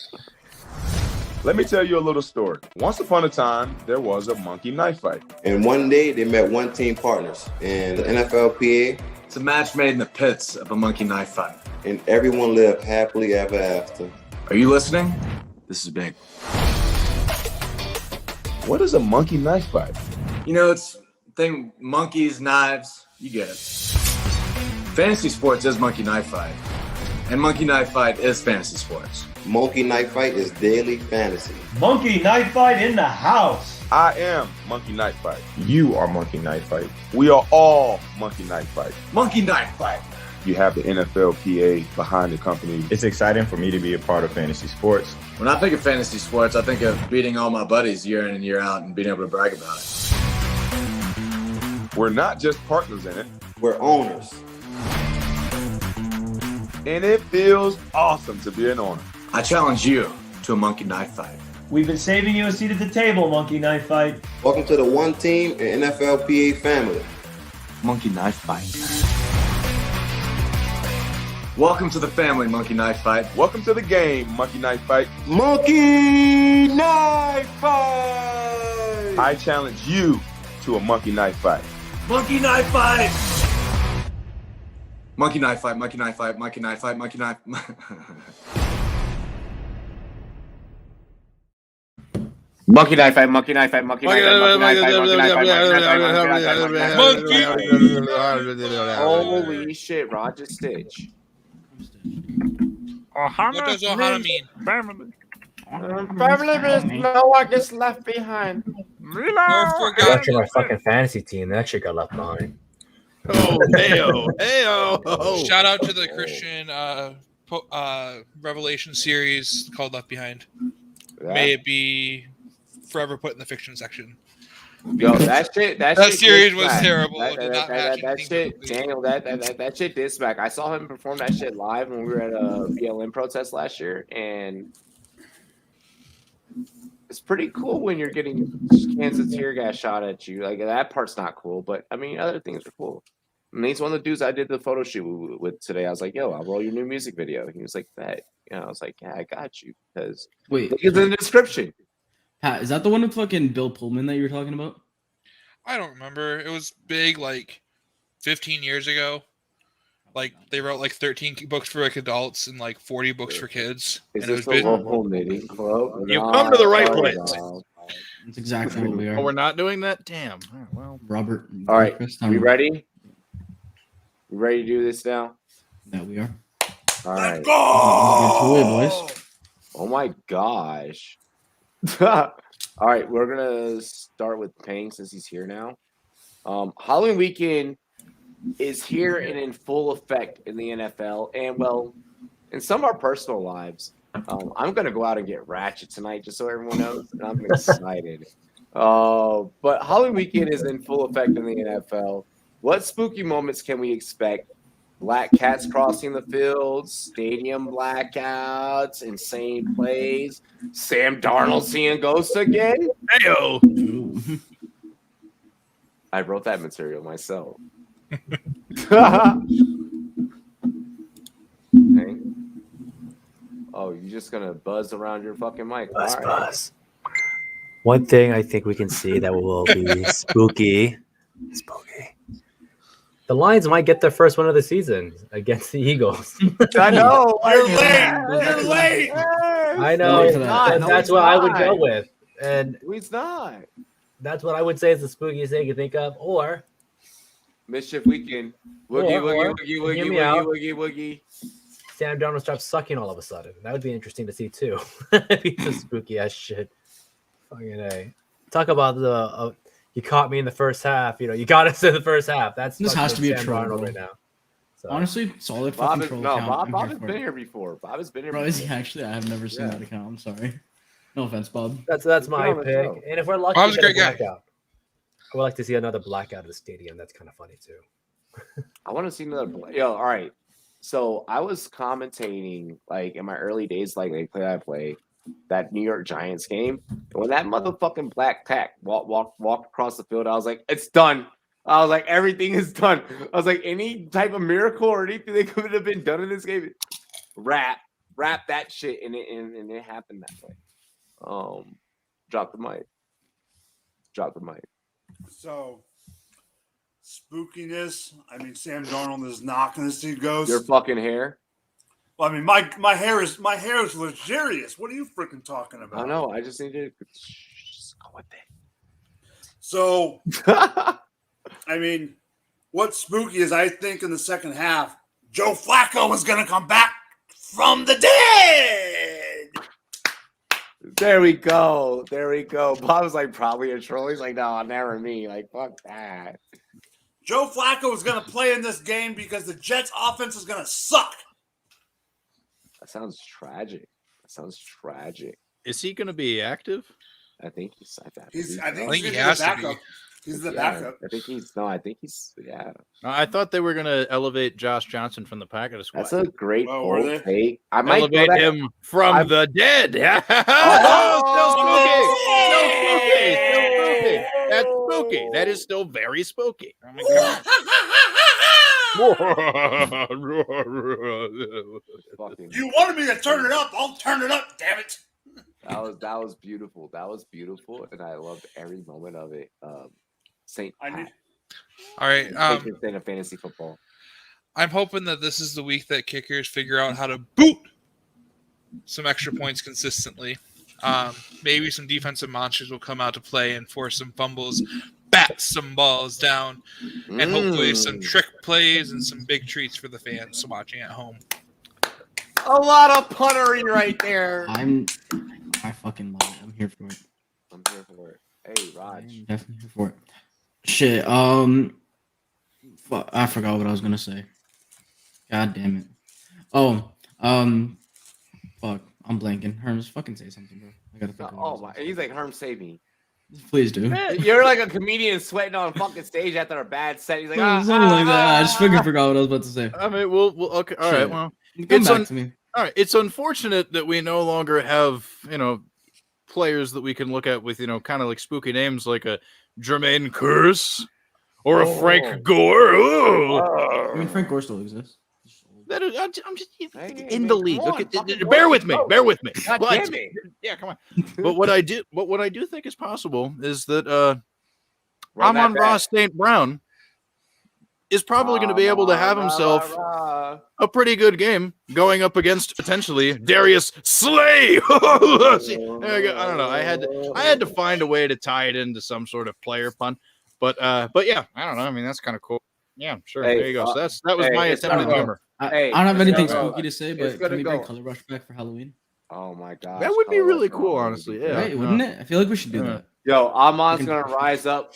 Let me tell you a little story. Once upon a time, there was a monkey knife fight. And one day they met one team partners in the NFLPA, It's a match made in the pits of a monkey knife fight. and everyone lived happily ever after. Are you listening? This is big. What is a monkey knife fight? You know, it's thing monkeys, knives, you get it. Fantasy sports is monkey knife fight. And monkey knife fight is fantasy sports. Monkey Knife Fight is daily fantasy. Monkey Knife Fight in the house. I am Monkey Knife Fight. You are Monkey Knife Fight. We are all Monkey Knife Fight. Monkey knife fight. You have the NFLPA behind the company. It's exciting for me to be a part of fantasy sports. When I think of fantasy sports, I think of beating all my buddies year in and year out and being able to brag about it. We're not just partners in it, We're owners. and it feels awesome to be an owner. I challenge you to a monkey knife fight. We've been saving you a seat at the table, Monkey Knife Fight. Welcome to the one team and NFLPA family. Monkey knife fight. Welcome to the family, Monkey Knife Fight. Welcome to the game, Monkey Knife Fight. Monkey Knife Fight! I challenge you to a Monkey Knife Fight. Monkey Knife Fight! Monkey Knife Fight, Monkey Knife Fight, Monkey Knife Fight, Monkey Knife. Monkey Knife Fight, Monkey Knife Fight, Monkey Knife Fight, Monkey Knife Fight, Monkey Knife Fight, Monkey Knife Fight. Holy shit, Roger Stitch. What does Ohana mean? Family is no one gets left behind. Watching my fucking fantasy team, that shit got left behind. Oh, heyo. Shout out to the Christian Revelation series called Left Behind. May it be forever put in the fiction section. Yo, that shit series was terrible. That shit, Daniel, that shit did smack. I saw him perform that shit live when we were at a BLM protest last year, and it's pretty cool when you're getting cans of tear gas shot at you. Like, that part's not cool, but I mean, other things are cool. I mean, he's one of the dudes I did the photo shoot with today. I was like, yo, I'll roll your new music video. He was like, that. You know, I was like, yeah, I got you. Because it's in the description. Pat, is that the one with fucking Bill Pullman that you were talking about? I don't remember. It was big like 15 years ago. Like they wrote like 13 books for like adults and like 40 books for kids. Is and it this was the local knitting club? You've come to the right place. That's exactly what we are. Oh, we're not doing that? Damn. Oh, well, Robert. All right, we ready? We ready to do this now? Yeah, we are. All right. Boys. Oh my gosh. All right, we're gonna start with Pang since he's here now. Halloween weekend is here and in full effect in the NFL, and well, in some of our personal lives. I'm gonna go out and get ratchet tonight, just so everyone knows, and I'm excited. But Halloween weekend is in full effect in the NFL. What spooky moments can we expect? Black cats crossing the field, stadium blackouts, insane plays, Sam Darnold seeing ghosts again. Heyo. I wrote that material myself. Okay. Oh, you're just gonna buzz around your fucking mic. Buzz. One thing I think we can see that will be spooky. The Lions might get their first win of the season against the Eagles. I know. You're late. I know. That's what I would go with. And he's not. That's what I would say is the spookiest thing you think of. Or Mischief weekend. Woogie. Sam Darnold starts sucking all of a sudden. That would be interesting to see too. It's a spooky ass shit. Fucking A. Talk about the you caught me in the first half. You know, you got us in the first half. This has to be Sam a troll Darnold right now. So. Honestly, solid Bob fucking troll account. Bob has been here before. Bob has been here Bro, before. is he actually? I have never seen that account. I'm sorry. No offense, Bob. That's my pick. And if we're lucky, Bob's a great guy. blackout. I would like to see another blackout of the stadium. That's kind of funny too. I want to see another. Yo, all right. So I was commentating like in my early days, like play that New York Giants game. And when that motherfucking black cat walked across the field, I was like, it's done. I was like, everything is done. I was like, any type of miracle or anything that could have been done in this game, wrap that shit, and it happened that way. Drop the mic. So, spookiness. I mean, Sam Darnold is not going to see ghosts. Your fucking hair. Well, I mean, my hair is luxurious. What are you freaking talking about? I know. I just need to just go with it. So, I mean, what's spooky is I think in the second half, Joe Flacco is going to come back from the dead. There we go. Bob was like, probably a troll. He's like, no, never me. Like, fuck that. Joe Flacco is going to play in this game because the Jets' offense is going to suck. That sounds tragic. Is he going to be active? I think he's. I think he has the to backup. be. He's the backup. I think he's. Yeah. I thought they were going to elevate Josh Johnson from the Packers squad. That's a great were they? take. I might elevate him from the dead. Still spooky. That's spooky. That is still very spooky. Oh my God. Fucking, You wanted me to turn it up. I'll turn it up, damn it. that was beautiful. That was beautiful, and I loved every moment of it. Saint Pat. All right. Saint of fantasy football. I'm hoping that this is the week that kickers figure out how to boot some extra points consistently. Maybe some defensive monsters will come out to play and force some fumbles, bat some balls down, and hopefully some trick plays and some big treats for the fans watching at home. A lot of puntery right there. I fucking love it. I'm here for it. I'm here for it. Hey, Raj. I'm definitely here for it. Shit. I forgot what I was gonna say. God damn it. Oh. Fuck. I'm blanking. Herms, fucking say something, bro. I gotta think. Oh my! He's like, Herm, save me. Please do. You're like a comedian sweating on fucking stage after a bad set. He's like, Something like that. I just fucking forgot what I was about to say. I mean, we'll okay. All right. Well, come back to me. All right. It's unfortunate that we no longer have, players that we can look at with, kind of like spooky names like a Jermaine Curse or a Frank Gore. I mean, Frank Gore still exists. I'm just in the league. Okay, bear with me. Bear with me. Yeah, come on. But what I do think is possible is that Amon-Ra St. Brown is probably going to be able to have himself a pretty good game going up against potentially Darius Slay. There we go. I don't know. I had to find a way to tie it into some sort of player pun, but yeah, I don't know. I mean, that's kind of cool. Yeah, sure. There you go. So that was my attempt at humor. I don't have anything spooky to say, but can we bring Color Rush back for Halloween? Oh my god, that would be really cool, honestly. Yeah, right, wouldn't it? I feel like we should do that. Yo, Amon's gonna rise up.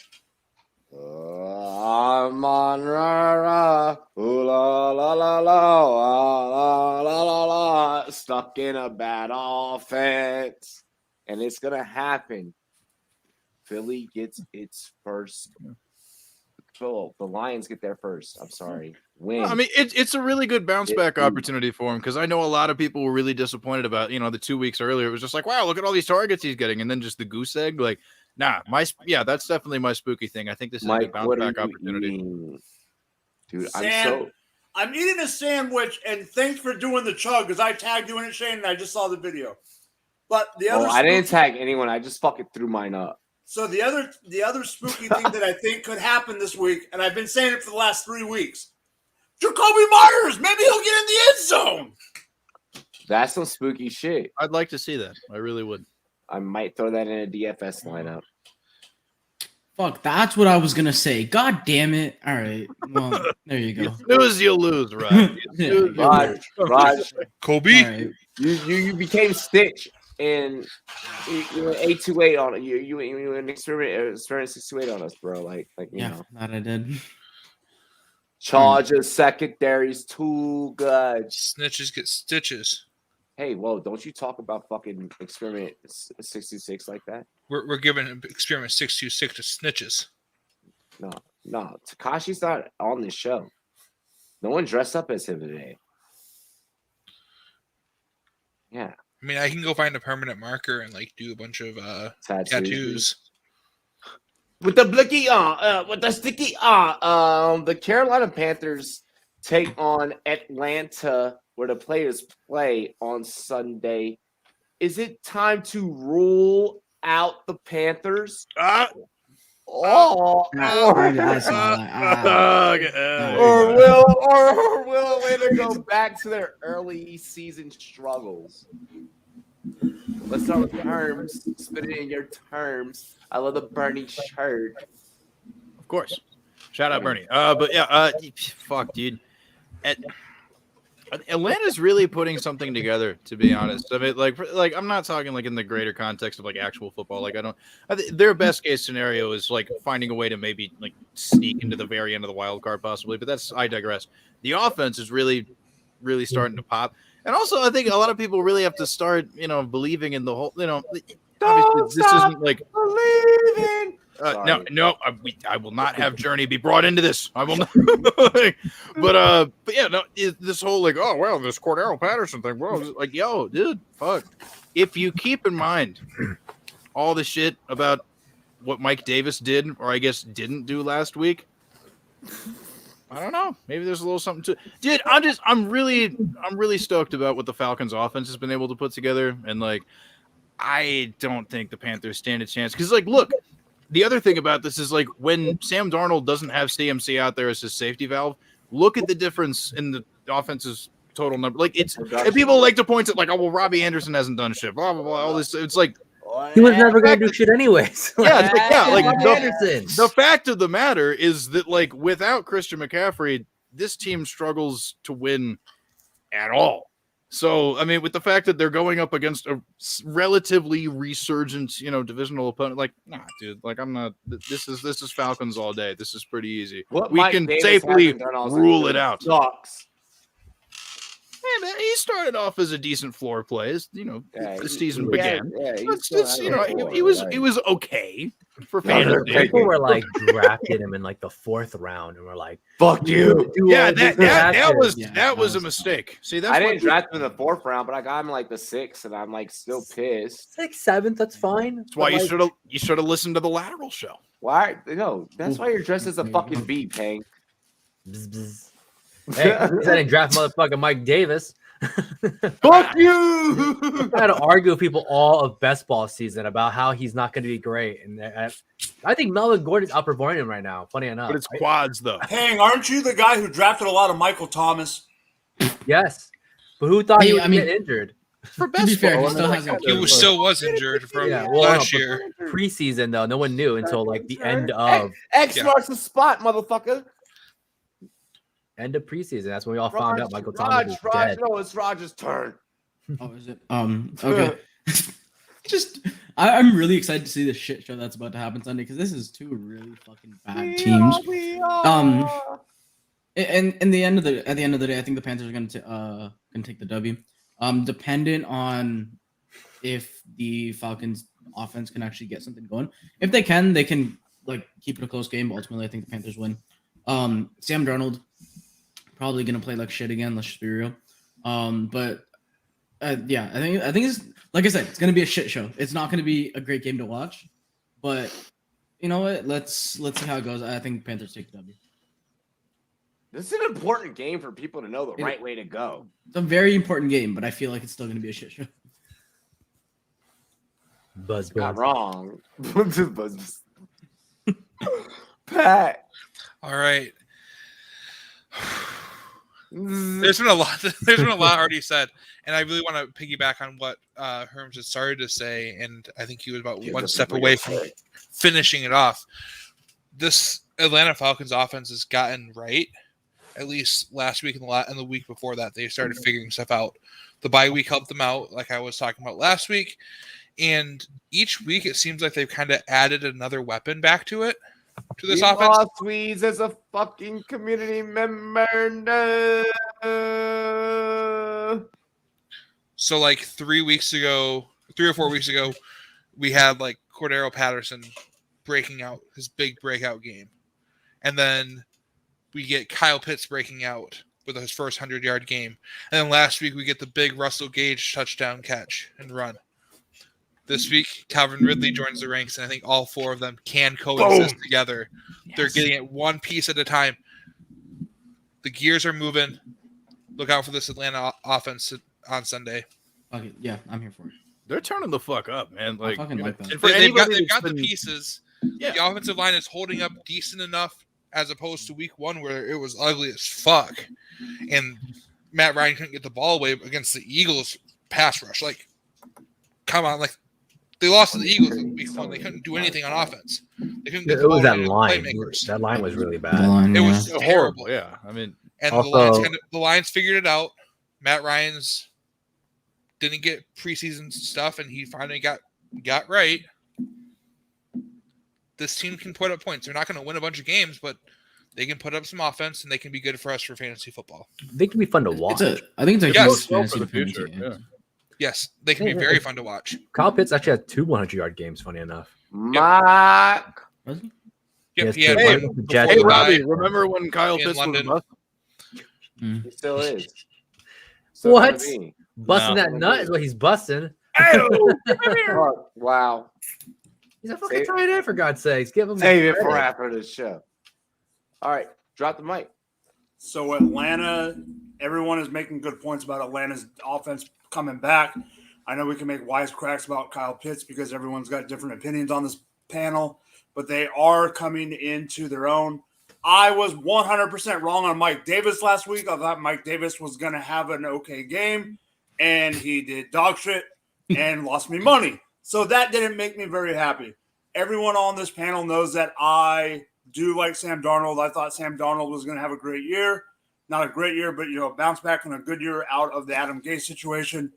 Amon Ra Ra, ooh la la la la la la la la, stuck in a bad offense, and it's gonna happen. Philly gets its first. The Lions get there first. I'm sorry. Win. I mean, it's a really good bounce back opportunity for him because I know a lot of people were really disappointed about, the 2 weeks earlier. It was just like, wow, look at all these targets he's getting. And then just the goose egg. Like, nah, that's definitely my spooky thing. I think this is a good bounce back opportunity. Dude, I'm eating a sandwich, and thanks for doing the chug because I tagged you in it, Shane, and I just saw the video. But the other I didn't tag anyone. I just fucking threw mine up. So the other spooky thing that I think could happen this week, and I've been saying it for the last 3 weeks, Jacoby Myers, maybe he'll get in the end zone. That's some spooky shit. I'd like to see that. I really would. I might throw that in a DFS lineup. Fuck, that's what I was gonna say. God damn it! All right, well, there you go. You lose, right? Raj, Kobe, right. you became Stitch. And you went 828 on it. You went experiment 628 on us, bro. Like you know. That I did. Chargers secondaries too good. Snitches get stitches. Hey, whoa! Don't you talk about fucking experiment 66 like that? We're giving experiment 626 to snitches. No. Takashi's not on this show. No one dressed up as him today. Yeah. I mean, I can go find a permanent marker and do a bunch of tattoos. With the blicky with the sticky the Carolina Panthers take on Atlanta where the players play on Sunday. Is it time to rule out the Panthers? Or will Atlanta go back to their early season struggles? Let's start with terms. Spit it in your terms. I love the Bernie shirt. Of course. Shout out Bernie. But yeah, fuck, dude. Atlanta's really putting something together, to be honest. I mean, like I'm not talking in the greater context of actual football. Their best case scenario is finding a way to maybe sneak into the very end of the wild card possibly, but I digress. The offense is really, really starting to pop. And also, I think a lot of people really have to start, believing in the whole, obviously this isn't believing. No, I will not have Journey be brought into this. I will not. but yeah, no, this whole this Cordero Patterson thing, yo, dude, fuck. If you keep in mind all the shit about what Mike Davis did, or I guess didn't do last week, I don't know. Maybe there's a little something to it. Dude, I'm really stoked about what the Falcons offense has been able to put together. And like, I don't think the Panthers stand a chance. Because like, look, the other thing about this is like when Sam Darnold doesn't have CMC out there as his safety valve, look at the difference in the offense's total number. Like it's and people like to point at like, oh well, Robbie Anderson hasn't done shit, blah blah blah. All this, it's like he was never going to do shit anyways. Yeah, like Anderson. The fact of the matter is that like without Christian McCaffrey, this team struggles to win at all. So I mean, with the fact that they're going up against a relatively resurgent, divisional opponent, like, nah, dude, like I'm not. This is Falcons all day. This is pretty easy. We can safely rule it out. Sucks. Yeah, man, he started off as a decent floor play, as the season began. He was okay for fantasy. People were like drafted him in like the 4th round, and we're like, "Fuck you!" Yeah, that was a mistake. See, that's I didn't draft him in the 4th round, but I got him in like the 6th, and I'm like still pissed. 6th, 7th, that's fine. That's why you should have listened to the lateral show. Why? No, that's why you're dressed as a fucking bee, Pang. Bzz, bzz. Hey, I didn't draft motherfucking Mike Davis. Fuck you! I had to argue with people all of best ball season about how he's not going to be great, and I think Melvin Gordon's outperforming him right now. Funny enough, but it's quads though. Hang, aren't you the guy who drafted a lot of Michael Thomas? Yes, but who thought he would get injured? For best be fair, ball, he still was injured from last year. Preseason though, no one knew until like the end of X marks the spot, motherfucker. End of preseason. That's when we all found out Michael Thomas was dead. No, it's Roger's turn. Oh, is it? Okay. I'm really excited to see the shit show that's about to happen Sunday because this is 2 really fucking bad teams. And at the end of the day, I think the Panthers are gonna take the W. Dependent on if the Falcons offense can actually get something going. If they can like keep it a close game. But ultimately, I think the Panthers win. Sam Darnold probably gonna play like shit again. Let's just be real. But yeah, I think it's like I said, it's gonna be a shit show. It's not gonna be a great game to watch, but you know what? Let's see how it goes. I think Panthers take the W. This is an important game for people to know the right way to go. It's a very important game, but I feel like it's still gonna be a shit show. Buzz. Not wrong. Buzz. Pat. All right. There's been a lot already said, and I really want to piggyback on what Herms had started to say, and I think he was about one step away from finishing it off. This Atlanta Falcons offense has gotten right. At least last week and the week before that, they started figuring stuff out. The bye week helped them out, like I was talking about last week, and each week it seems like they've kind of added another weapon back to it. To this offense, lost Swedes as a fucking community member. No. So like 3 or 4 weeks ago, we had like Cordero Patterson breaking out his big breakout game, and then we get Kyle Pitts breaking out with his first 100-yard game, and then last week we get the big Russell Gage touchdown catch and run. This week, Calvin Ridley joins the ranks, and I think all 4 of them can coexist together. Yes. They're getting it one piece at a time. The gears are moving. Look out for this Atlanta offense on Sunday. Okay, yeah, I'm here for it. They're turning the fuck up, man. Like, I fucking like that. They've got the pieces. Yeah. The offensive line is holding up decent enough as opposed to week 1 where it was ugly as fuck. And Matt Ryan couldn't get the ball away against the Eagles pass rush. Like, come on, like, they lost to the Eagles in week 1. They couldn't do anything on offense. They couldn't get the ball that to line. Playmakers. That line was really bad. It was terrible. Yeah, I mean, and also, the Lions figured it out. Matt Ryan's didn't get preseason stuff, and he finally got right. This team can put up points. They're not going to win a bunch of games, but they can put up some offense, and they can be good for us for fantasy football. They can be fun to watch. I think it's a yes. fantasy for the future. Yeah. Yes, they can be very fun to watch. Kyle Pitts actually had 2 100-yard games, funny enough. Mark. Yep, Hey, Robbie, remember when Kyle Pitts was a bust? He still is. What? Busting that nut is what he's busting. Oh, wow. He's a fucking tight end, for God's sakes. Give him Save it for after this show. All right, drop the mic. So Atlanta, everyone is making good points about Atlanta's offense coming back. I know we can make wisecracks about Kyle Pitts because everyone's got different opinions on this panel, but they are coming into their own. I was 100% wrong on Mike Davis last week. I thought Mike Davis was going to have an okay game, and he did dog shit and lost me money. So that didn't make me very happy. Everyone on this panel knows that I do like Sam Darnold. I thought Sam Darnold was going to have a great year. Not a great year, but, bounce back in a good year out of the Adam Gase situation.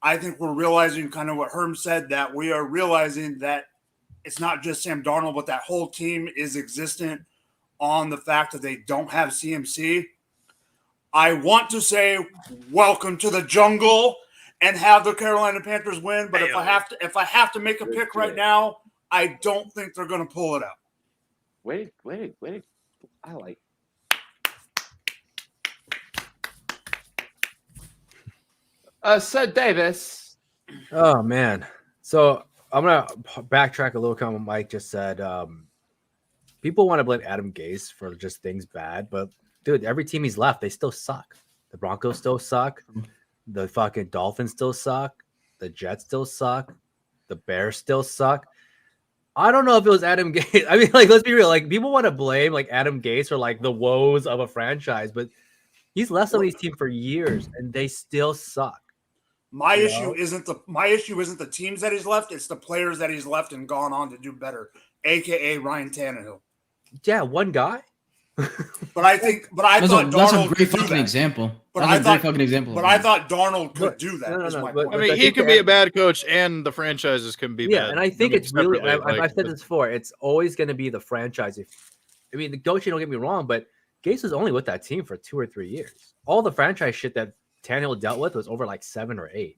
I think we're realizing kind of what Herm said, that we are realizing that it's not just Sam Darnold, but that whole team is existent on the fact that they don't have CMC. I want to say welcome to the jungle and have the Carolina Panthers win, but if I have to make a pick right now, I don't think they're going to pull it out. Wait. I like. So Davis. Oh man. So I'm gonna backtrack a little. Kind of what Mike just said. People want to blame Adam Gase for just things bad, but dude, every team he's left, they still suck. The Broncos still suck. The fucking Dolphins still suck. The Jets still suck. The Bears still suck. I don't know if it was Adam Gase. I mean, let's be real. People want to blame Adam Gase for the woes of a franchise, but he's left some of these teams for years and they still suck. My issue isn't the teams that he's left; it's the players that he's left and gone on to do better, aka Ryan Tannehill. Yeah, one guy. But I thought that's Darnold a great fucking example. But I thought Darnold could do that. I mean, he can be a bad coach, and the franchises can be bad. Yeah, and I think it's really. I've said this before. It's always going to be the franchise. The coaching, don't get me wrong, but Gase was only with that team for 2 or 3 years. All the franchise shit that Tannehill dealt with was over 7 or 8.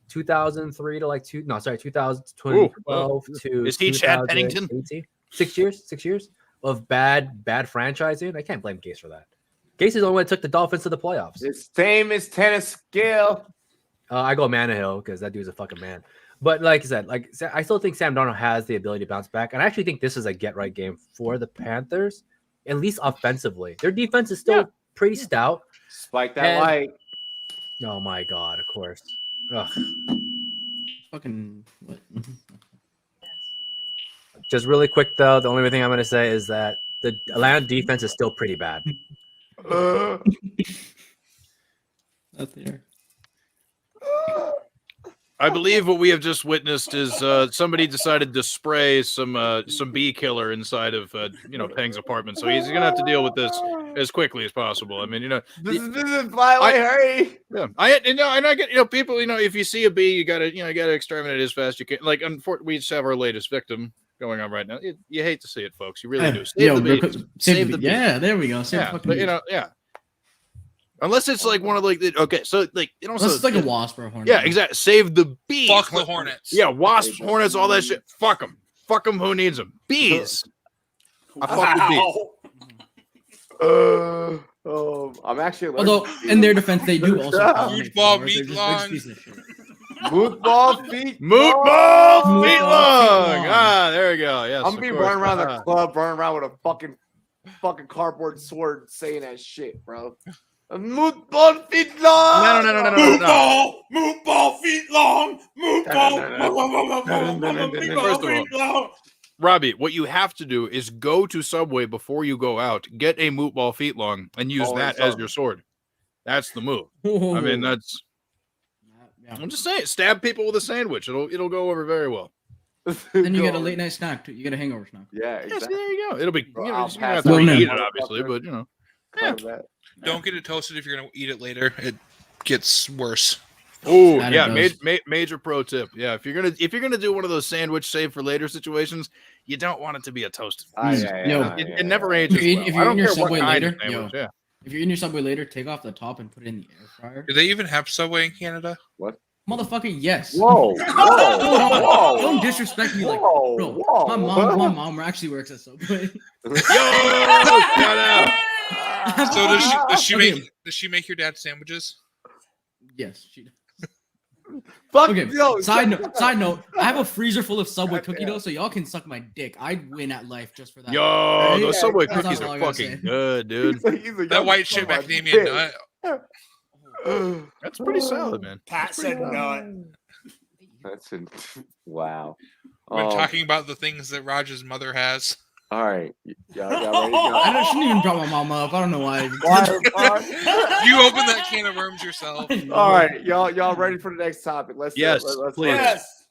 2003 to 2012 to is he Chad Pennington? 6 years of bad franchising. I can't blame Gase for that. Gase is the only one that took the Dolphins to the playoffs. His famous tennis skill. I go Manahill because that dude's a fucking man. But like I said, I still think Sam Darnold has the ability to bounce back, and I actually think this is a get-right game for the Panthers, at least offensively. Their defense is still pretty stout. Spike that light. Oh my god! Of course. Ugh. Fucking what? Just really quick though, the only thing I'm going to say is that the Atlanta defense is still pretty bad. Up there. I believe what we have just witnessed is somebody decided to spray some bee killer inside of Peng's apartment, so he's gonna have to deal with this as quickly as possible. I mean, this is fly away, hurry. Yeah, I get people. If you see a bee, you gotta exterminate it as fast as you can. Unfortunately, we just have our latest victim going on right now. You hate to see it, folks. You really do. Save the bees. Save the bees. Yeah, there we go. Unless it's one of okay, so unless it's a wasp or a hornet. Yeah, exactly. Save the bees. Fuck the hornets. Yeah, wasps, hornets, all that shit. Fuck them. Fuck them. Who needs them? Bees. I fuck the bees. I'm actually. Although in their defense, they do also. Mootball meat long. Mootball feet. Mootball feet long. Ah, there we go. Yes, I'm gonna be running around the club, running around with a fucking cardboard sword, saying that shit, bro. Mootball feet long. No. Mootball feet long. Mootball feet long. Robbie, what you have to do is go to Subway before you go out, get a mootball feet long, and use that as your sword. That's the move. I mean, that's. I'm just saying, stab people with a sandwich. It'll go over very well. Then you get a late night snack too. You get a hangover snack. Yeah, exactly. See, there you go. It'll be. Bro, you have to eat it, obviously, but Yeah. Don't get it toasted if you're gonna eat it later. It gets worse. Oh yeah, major pro tip. Yeah, if you're gonna do one of those sandwich save for later situations, you don't want it to be a toasted. It never ages. If you're in your Subway later, if you're in your Subway later, take off the top and put it in the air fryer. Do they even have Subway in Canada? What? Motherfucker, yes. Whoa. Don't disrespect me bro. My mom actually works at Subway. Yo, shout out. So does she make your dad sandwiches? Yes, she does. Fuck. Okay. Yo, Side note. I have a freezer full of Subway cookie dough, so y'all can suck my dick. I'd win at life just for that. Yo, Right? those Subway That's cookies all are I gotta fucking say. good, dude. That white shit macadamia nut. That's pretty solid, man. Pat said nut. That's wow. When talking about the things that Raj's mother has. All right, y'all ready? I shouldn't even drop my mom up. I don't know why. You open that can of worms yourself. All right, y'all ready for the next topic? Let's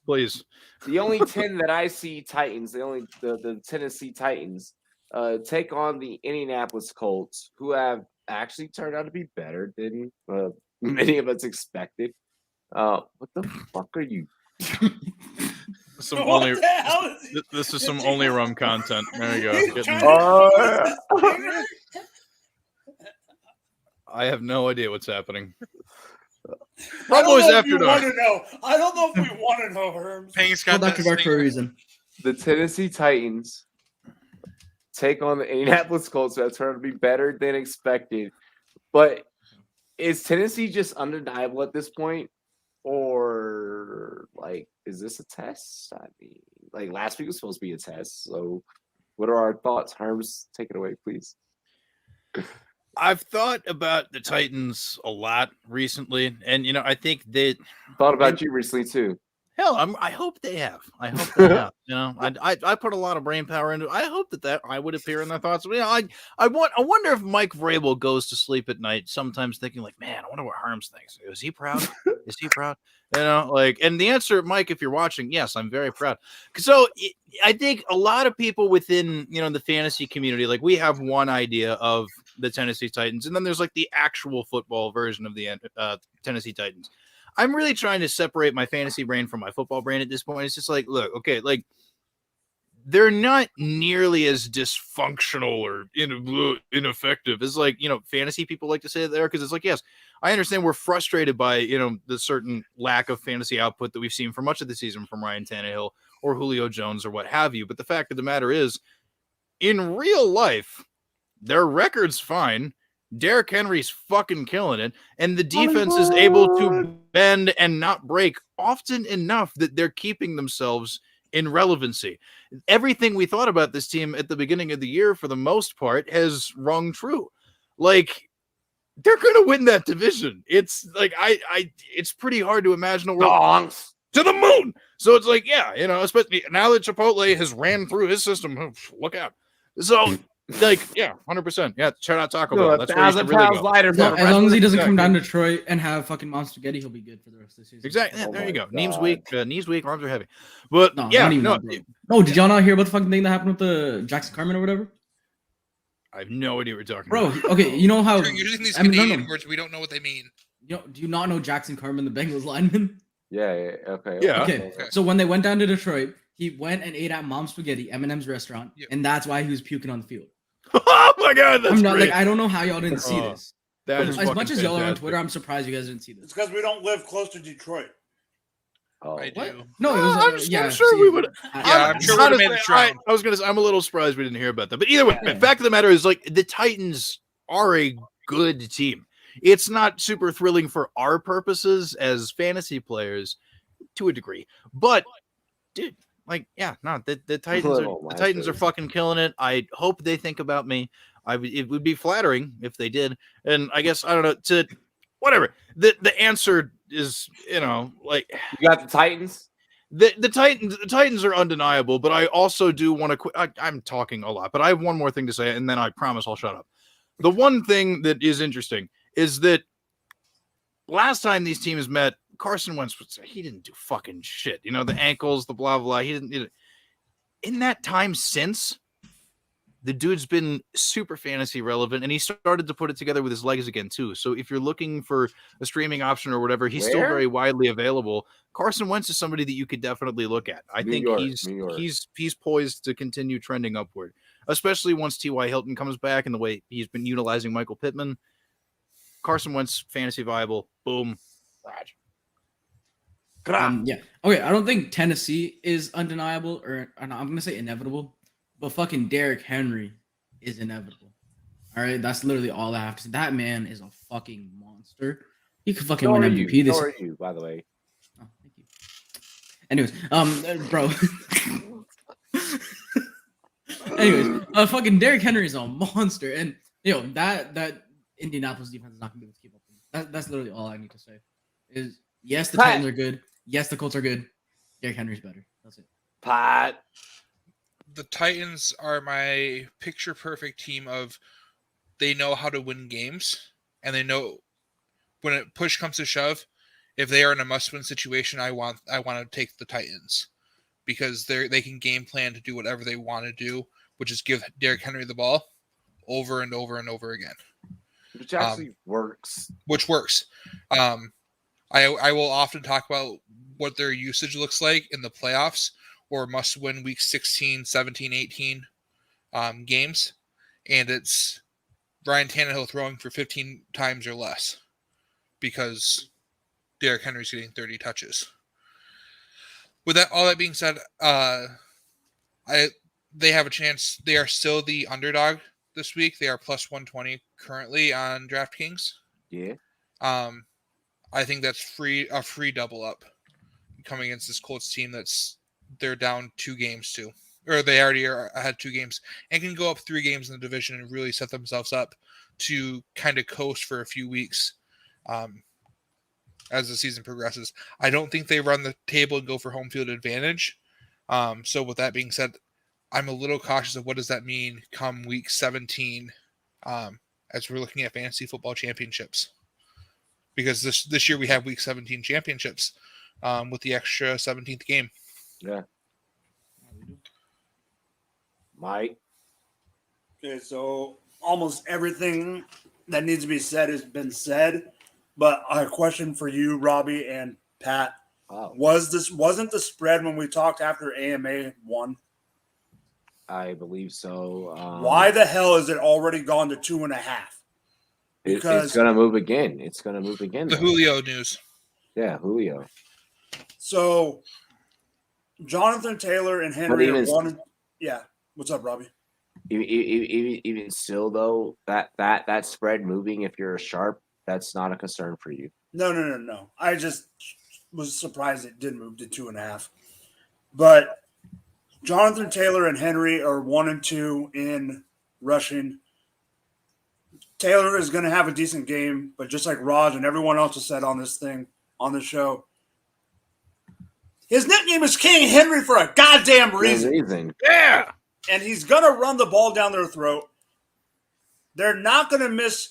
please. The only 10 that I see Titans, the Tennessee Titans, take on the Indianapolis Colts, who have actually turned out to be better than many of us expected. What the fuck are you? This is some only rum content. There you go. I have no idea what's happening. Rumboyz After Dark. I don't know if we want to know, Herms. Payne's got Dr. Dark for a reason. The Tennessee Titans take on the Indianapolis Colts, who have turned out to be better than expected. But is Tennessee just undeniable at this point? Or is this a test? I mean, last week was supposed to be a test. So what are our thoughts? Herms, take it away, please. I've thought about the Titans a lot recently, and I think they thought about you recently too. Hell, I hope they have. I hope they have. I put a lot of brain power into it. I hope that I would appear in their thoughts. I wonder if Mike Vrabel goes to sleep at night sometimes thinking man, I wonder what Herms thinks. Is he proud? Is he proud? And the answer, Mike, if you're watching, yes, I'm very proud. So I think a lot of people within, the fantasy community, we have one idea of the Tennessee Titans, and then there's the actual football version of the Tennessee Titans. I'm really trying to separate my fantasy brain from my football brain at this point. It's just look, okay, they're not nearly as dysfunctional or ineffective as fantasy people like to say there, because it's yes, I understand we're frustrated by the certain lack of fantasy output that we've seen for much of the season from Ryan Tannehill or Julio Jones or what have you. But the fact of the matter is, in real life, their record's fine. Derrick Henry's fucking killing it, and the defense is able to bend and not break often enough that they're keeping themselves in relevancy. Everything we thought about this team at the beginning of the year, for the most part, has rung true. They're going to win that division. It's it's pretty hard to imagine a world to the moon. So it's especially now that Chipotle has ran through his system, look out. So 100%. Yeah, shout out Taco Bell. That's where you should really go. Lighter, as long as he doesn't come down to Detroit and have fucking mom spaghetti, he'll be good for the rest of the season. Exactly. Yeah, there you go. Knees weak, arms are heavy. But no, did y'all not hear about the fucking thing that happened with the Jackson Carman or whatever? I have no idea what you're talking about. Bro, okay, you know how you're using these Canadian words, we don't know what they mean. Do you not know Jackson Carman, the Bengals lineman? Yeah, okay. Yeah. Okay. So when they went down to Detroit, he went and ate at Mom's Spaghetti, Eminem's restaurant, and that's why he was puking on the field. Oh my god, that's great. I don't know how y'all didn't see this. That is as much as y'all are on fantastic. Twitter, I'm surprised you guys didn't see this. It's because we don't live close to Detroit. Oh, I do. No, it was. I'm sure we would. I'm sure we would have made the round. I was gonna say, I'm a little surprised we didn't hear about that. But either way, the fact of the matter is, the Titans are a good team. It's not super thrilling for our purposes as fantasy players, to a degree, but dude. The Titans are fucking killing it. I hope they think about me. It would be flattering if they did. And I guess, I don't know, whatever. The answer is, you got the Titans. The Titans are undeniable, but I also do want to I'm talking a lot, but I have one more thing to say, and then I promise I'll shut up. The one thing that is interesting is that last time these teams met, Carson Wentz, he didn't do fucking shit. The ankles, the blah, blah. He didn't. In that time since, the dude's been super fantasy relevant, and he started to put it together with his legs again, too. So if you're looking for a streaming option or whatever, he's still very widely available. Carson Wentz is somebody that you could definitely look at. I think he's poised to continue trending upward, especially once T.Y. Hilton comes back and the way he's been utilizing Michael Pittman. Carson Wentz, fantasy viable. Boom. Raj. Yeah. Okay. I don't think Tennessee is undeniable, or I'm gonna say inevitable, but fucking Derrick Henry is inevitable. All right, that's literally all I have to say. That man is a fucking monster. He could fucking win MVP this. How are you, by the way? Anyways, bro. Anyways, fucking Derrick Henry is a monster, and that Indianapolis defense is not gonna be able to keep up with him. That's literally all I need to say. Is yes, the Titans are good. Yes, the Colts are good. Derrick Henry's better. That's it. Pat. The Titans are my picture perfect team of they know how to win games, and they know when it push comes to shove, if they are in a must-win situation, I want to take the Titans because they can game plan to do whatever they want to do, which is give Derrick Henry the ball over and over and over again, Which actually works. Which works. I will often talk about what their usage looks like in the playoffs or must-win week 16, 17, 18 games, and it's Ryan Tannehill throwing for 15 times or less because Derrick Henry's getting 30 touches. With that, all that being said, they have a chance. They are still the underdog this week. They are plus 120 currently on DraftKings. Yeah. I think that's a free double up coming against this Colts team they're down 2 games to, or they already are ahead 2 games and can go up 3 games in the division and really set themselves up to kind of coast for a few weeks as the season progresses. I don't think they run the table and go for home field advantage. So with that being said, I'm a little cautious of what does that mean come week 17 as we're looking at fantasy football championships. Because this year we have week 17 championships with the extra 17th game. Yeah. Mike. Okay, so almost everything that needs to be said has been said, but a question for you, Robbie and Pat. Wasn't the spread when we talked after AMA won? I believe so. Why the hell is it already gone to 2.5? Because it's gonna move again. The Julio news. Yeah, Julio. So Jonathan Taylor and Henry are one. Yeah. What's up, Robbie? Even still, though, that spread moving, if you're a sharp, that's not a concern for you. No. I just was surprised it didn't move to 2.5. But Jonathan Taylor and Henry are 1 and 2 in rushing. Taylor is going to have a decent game, but just like Raj and everyone else has said on this show, his nickname is King Henry for a goddamn reason. Yeah. And he's going to run the ball down their throat. They're not going to miss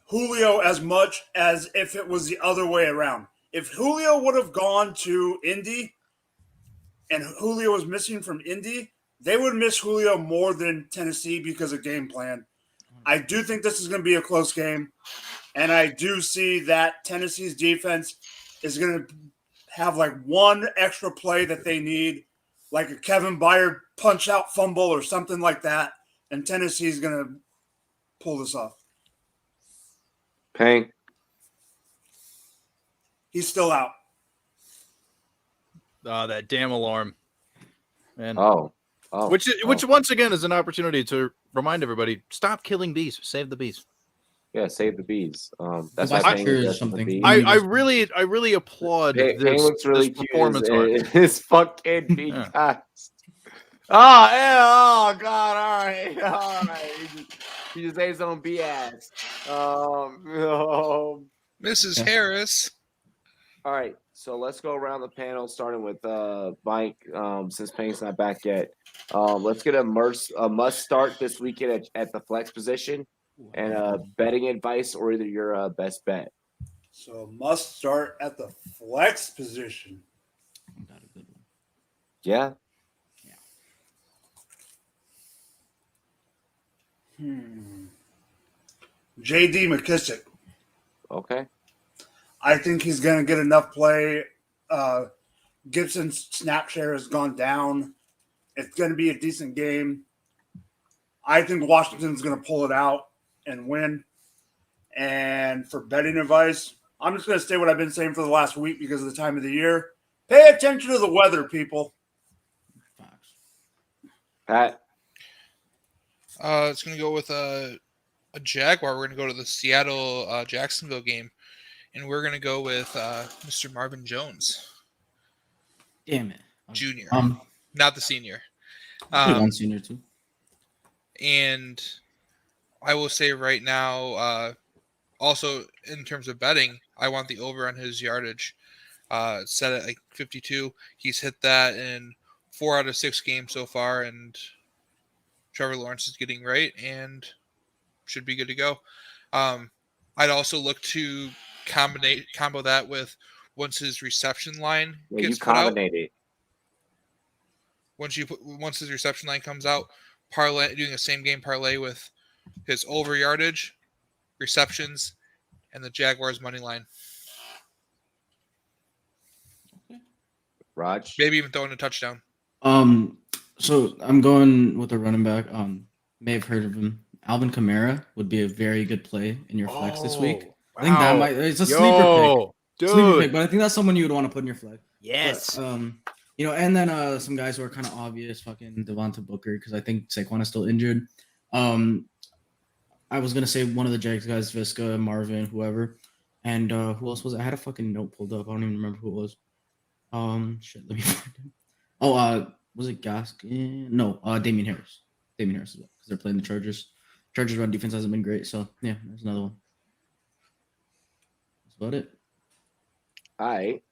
Julio as much as if it was the other way around. If Julio would have gone to Indy and Julio was missing from Indy, they would miss Julio more than Tennessee because of game plan. I do think this is going to be a close game, and I do see that Tennessee's defense is going to have like one extra play that they need, like a Kevin Byard punch-out fumble or something like that, and Tennessee's going to pull this off. Pang. He's still out. Oh, that damn alarm. Man. Oh. Which once again is an opportunity to remind everybody, stop killing bees. Save the bees. Yeah, save the bees. That's something. I really applaud this, looks really this performance art. His fucking bee cast. Oh God! All right. He just ate his own bee ass. Mrs. Harris. All right, so let's go around the panel, starting with Mike. Since Payne's not back yet, let's get a must start this weekend at the flex position, and betting advice or either your best bet. So must start at the flex position. Got a good one. Yeah. J.D. McKissick. Okay. I think he's going to get enough play. Gibson's snap share has gone down. It's going to be a decent game. I think Washington's going to pull it out and win. And for betting advice, I'm just going to say what I've been saying for the last week because of the time of the year. Pay attention to the weather, people. Pat? It's going to go with a Jaguar. We're going to go to the Seattle-Jacksonville game. And we're going to go with Mr. Marvin Jones. Damn it. Junior, not the senior. One senior too. And I will say right now, also in terms of betting, I want the over on his yardage. Set at like 52. He's hit that in 4 out of 6 games so far, and Trevor Lawrence is getting right and should be good to go. I'd also look to combo that with once his reception line gets put out. Once his reception line comes out, doing a same game parlay with his over yardage, receptions, and the Jaguars money line. Raj, maybe even throwing a touchdown. So I'm going with a running back. May have heard of him. Alvin Kamara would be a very good play in your flex this week. I think that might. It's a sleeper pick. Sleeper pick, but I think that's someone you would want to put in your flex. Yes. But, and then some guys who are kind of obvious, fucking Devonta Booker, because I think Saquon is still injured. I was gonna say one of the Jags guys, Visca, Marvin, whoever, and who else was it? I had a fucking note pulled up. I don't even remember who it was. Shit, let me find him. Was it Gaskin? No, Damian Harris. Damian Harris as well, because they're playing the Chargers. Chargers run defense hasn't been great, so yeah, there's another one. That's about it. All right.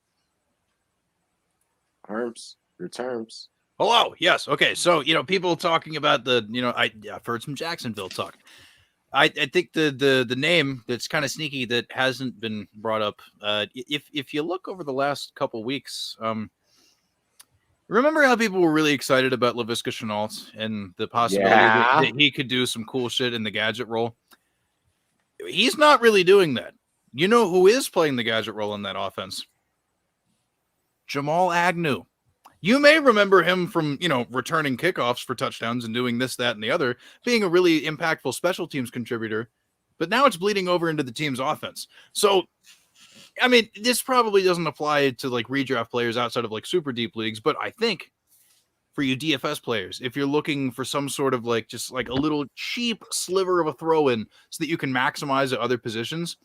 Herms, your terms. Hello. Yes. Okay. So, people talking about I've heard some Jacksonville talk. I think the name that's kind of sneaky that hasn't been brought up. If you look over the last couple weeks, remember how people were really excited about Laviska Shenault and the possibility that he could do some cool shit in the gadget role? He's not really doing that. You know who is playing the gadget role in that offense? Jamal Agnew. You may remember him from, returning kickoffs for touchdowns and doing this, that, and the other, being a really impactful special teams contributor, but now it's bleeding over into the team's offense. So, I mean, this probably doesn't apply to redraft players outside of super deep leagues, but I think for you DFS players, if you're looking for some sort of just a little cheap sliver of a throw in so that you can maximize at other positions,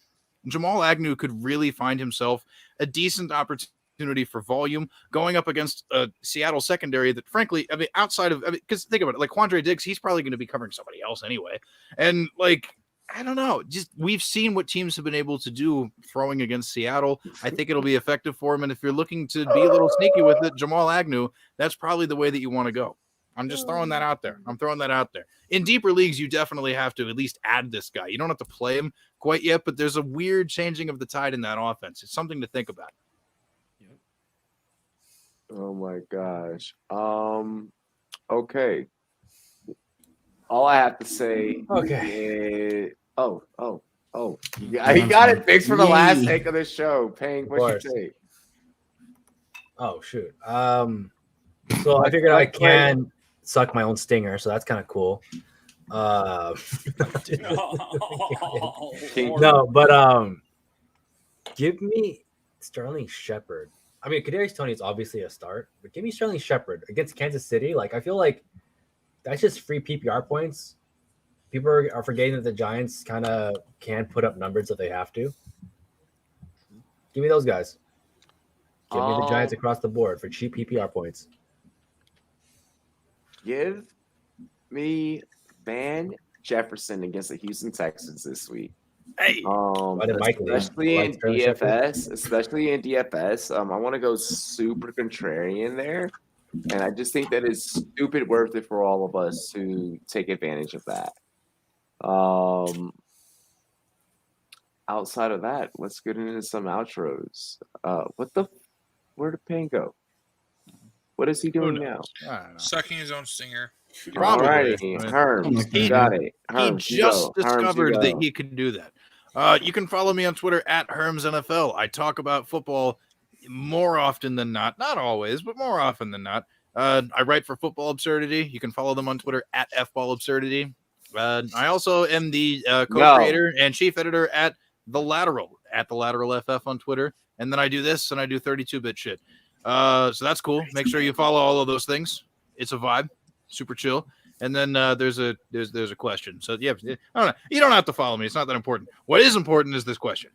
Jamal Agnew could really find himself a decent opportunity for volume going up against a Seattle secondary that, frankly, because think about it, Quandre Diggs, he's probably going to be covering somebody else anyway. And I don't know, just we've seen what teams have been able to do throwing against Seattle. I think it'll be effective for him. And if you're looking to be a little sneaky with it, Jamal Agnew, that's probably the way that you want to go. I'm just throwing that out there. In deeper leagues, you definitely have to at least add this guy. You don't have to play him quite yet, but there's a weird changing of the tide in that offense. It's something to think about. Oh my gosh. Okay. All I have to say is he got it fixed for the last take of this show. Paying what you take. Oh shoot. So I figured I can suck my own stinger, so that's kind of cool. No, but give me Sterling Shepard. I mean, Kadarius Toney is obviously a start, but give me Sterling Shepard against Kansas City. I feel like that's just free PPR points. People are forgetting that the Giants kind of can put up numbers if they have to. Give me those guys. Give me the Giants across the board for cheap PPR points. Give me Van Jefferson against the Houston Texans this week. Hey, especially in DFS, I want to go super contrarian there, and I just think that is stupid worth it for all of us to take advantage of that. Outside of that, let's get into some outros. Where did Payne go? What is he doing now? Sucking his own stinger. Alrighty, Herms, got it. He just discovered that he could do that. You can follow me on Twitter at HermsNFL. I talk about football more often than not always, but more often than not. I write for Football Absurdity. You can follow them on Twitter at FBallAbsurdity. I also am the co-creator and chief editor at The Lateral FF on Twitter. And then I do this and I do 32-bit shit. So that's cool. Make sure you follow all of those things. It's a vibe. Super chill. And then there's a question. So yeah, I don't know. You don't have to follow me. It's not that important. What is important is this question.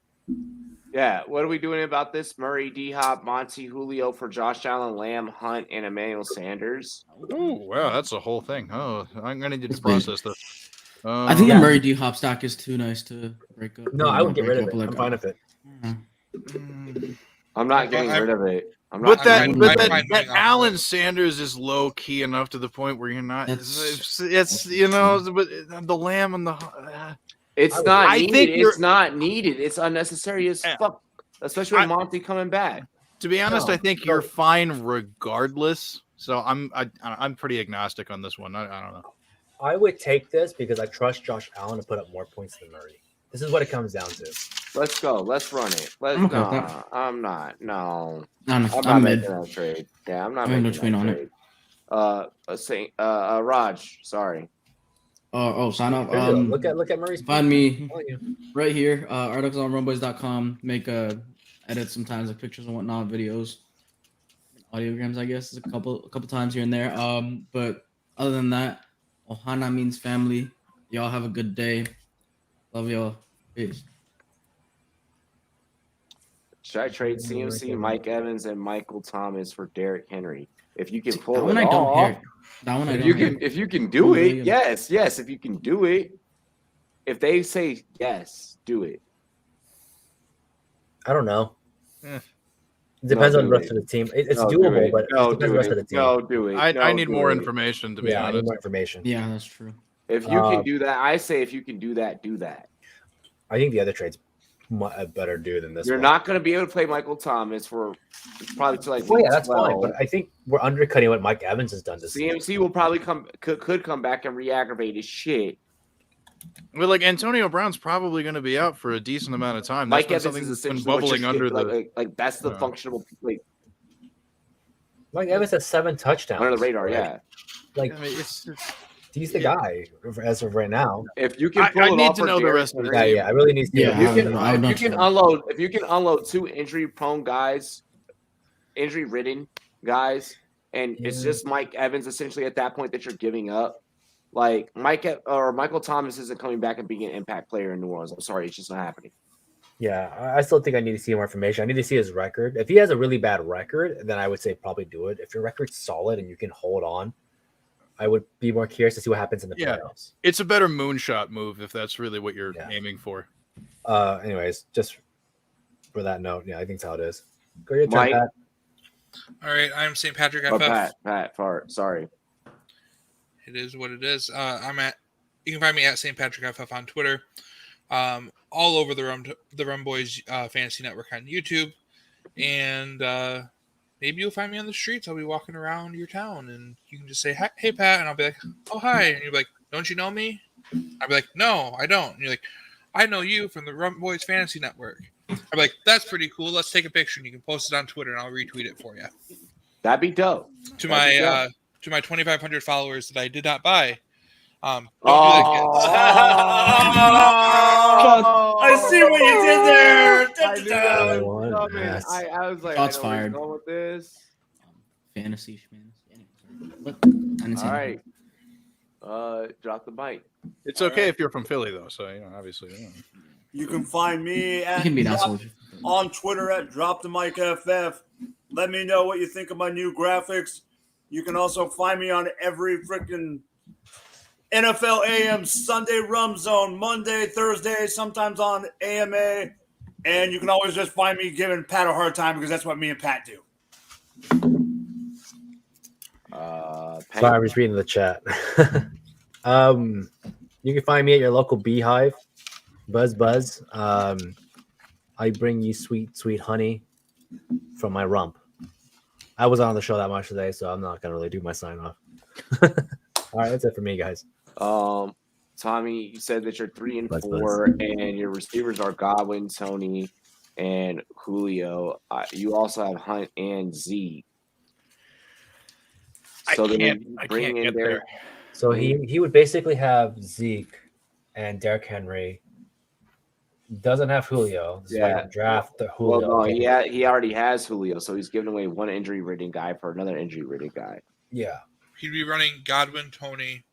Yeah, what are we doing about this? Murray, D-Hop, Monty, Julio for Josh Allen, Lamb, Hunt, and Emmanuel Sanders. Oh, wow, that's a whole thing. Oh, I'm gonna need to process this. I think the Murray D Hop stack is too nice to break up. No, I would get rid of it. Like, I'm fine with it. I'm not getting rid of it. But that moving off Allen of Sanders is low key enough to the point where you're not. It's you know, but the Lamb and the. It's not I needed. think It's not needed. It's unnecessary as fuck, especially with Monty coming back. To be honest, No, I think you're fine regardless. So I'm pretty agnostic on this one. I don't know. I would take this because I trust Josh Allen to put up more points than Murray. This is what it comes down to. Let's go. Let's run it. Let's Okay, no. I'm not. No. I'm not mid. making that trade. Yeah, I'm not I'm in making between that on trade. Raj, sorry. Sign up. There you go. Look at Murray's. Find me right here. Articles on rumboyz.com. Make edits sometimes, like pictures and whatnot, videos, audiograms. I guess a couple times here and there. But other than that, Ohana means family. Y'all have a good day. Love y'all. Peace. Should I trade CMC, Mike Evans, and Michael Thomas for Derrick Henry? If you can pull That one it I don't off, care. That one I if don't you care. can, if you can do it, yes. If you can do it, if they say yes, do it. I don't know. Eh. It depends No, on the do rest it. of the team. It's No, do doable, it. but No, it depends on do the rest it. of the team. No, do it. I No, need do more it. information to be Yeah, I need honest. more information. Yeah, that's true. If you can do that, I say if you can do that, do that. I think the other trade's a better do than this. You're one. not going to be able to play Michael Thomas for probably to like. Well, yeah, week that's fine. 12. But I think we're undercutting what Mike Evans has done this season. CMC will probably could come back and re-aggravate his shit. Well, like Antonio Brown's probably going to be out for a decent amount of time. That's Mike been Evans something is that's been essentially what bubbling you're under getting, the. like that's the functional like Mike Evans has 7 touchdowns under the radar. already. Yeah, Like I mean, it's he's the guy as of right now. if you can pull I it need off to for know the Derrick rest of the Henry, Yeah, I really need to. Yeah, if you can unload 2 injury-prone guys, injury-ridden guys, and it's just Mike Evans essentially at that point that you're giving up. Like Michael Thomas isn't coming back and being an impact player in New Orleans. I'm sorry, it's just not happening. Yeah, I still think I need to see more information. I need to see his record. If he has a really bad record, then I would say probably do it. If your record's solid and you can hold on, I would be more curious to see what happens in the playoffs. It's a better moonshot move if that's really what you're aiming for. Anyways, just for that note, yeah, I think that's how it is. Go your turn, Mike? Pat. All right, I'm St. Patrick Oh, FF. Pat, fart. Sorry. It is what it is. You can find me at St. Patrick FF on Twitter. All over the Rumboyz Fantasy Network on YouTube, and maybe you'll find me on the streets. I'll be walking around your town, and you can just say, "Hey, Pat," and I'll be like, "Oh, hi," and you're like, "Don't you know me?" I'll be like, "No, I don't." And you're like, "I know you from the Rumboyz Fantasy Network." I'm like, "That's pretty cool. Let's take a picture, and you can post it on Twitter, and I'll retweet it for you." That'd be dope. To my 2,500 followers that I did not buy. Don't do I see what you did there. I knew that was coming. I was like, Shots I know where he's fired. going with this. Fantasy. All right. Drop the mic. It's okay if you're from Philly, though. So obviously. You can find me You can be an asshole. on Twitter at DropTheMicFF. Let me know what you think of my new graphics. You can also find me on every freaking NFL AM Sunday Rum Zone, Monday, Thursday, sometimes on AMA. And you can always just find me giving Pat a hard time because that's what me and Pat do. Sorry, I was reading the chat. You can find me at your local beehive, Buzz. I bring you sweet honey from my rump. I was on the show that much today, so I'm not gonna really do my sign off. All right, that's it for me, guys. Tommy, you said that you're 3 and Buzz. 4, and your receivers are Godwin, Tony, and Julio. You also have Hunt and Z. So I can't get there. So he would basically have Zeke and Derrick Henry. Doesn't have Julio. This is why you draft the Julio. Well, no, he already has Julio, so he's giving away one injury-ridden guy for another injury-ridden guy. Yeah. He'd be running Godwin, Tony,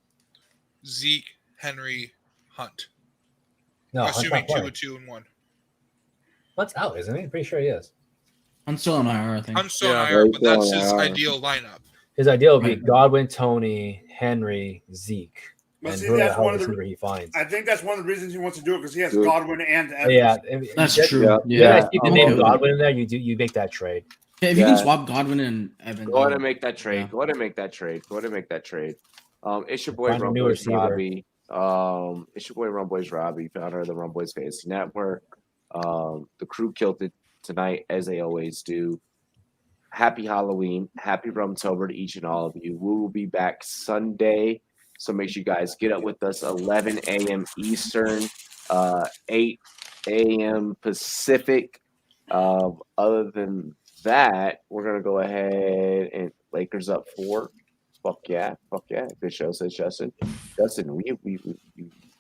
Zeke, Henry, Hunt. No, Hunt's assuming not 2 playing. and 2 and 1. Hunt's out, isn't he? Pretty sure he is. I'm still on IR, I think. I'm still on Yeah, IR, but he's that's still on his IR. ideal lineup. His ideal would be Right. Godwin, Tony, Henry, Zeke, But and see, whoever the that's hell one of the- receiver he finds. I think that's one of the reasons he wants to do it because he has Good. Godwin and Evans. Yeah, That's you true. Yeah. Yeah. guys keep the I'm name okay with it. Godwin in there. You make that trade. Yeah, if you can Yeah. swap Godwin and Evans. Go ahead and make that trade. Yeah. Go ahead and make that trade. Go ahead and make that trade. It's your boy Find a new Rumboyz receiver. Robbie. It's your boy Rumboyz Robbie, founder of the Rumboyz Fantasy Network. The crew killed it tonight, as they always do. Happy Halloween. Happy Rumtober to each and all of you. We will be back Sunday. So make sure you guys get up with us 11 a.m. Eastern, 8 a.m. Pacific. Other than that, we're going to go ahead and Lakers up 4. Fuck yeah. Good show, says Justin. Justin,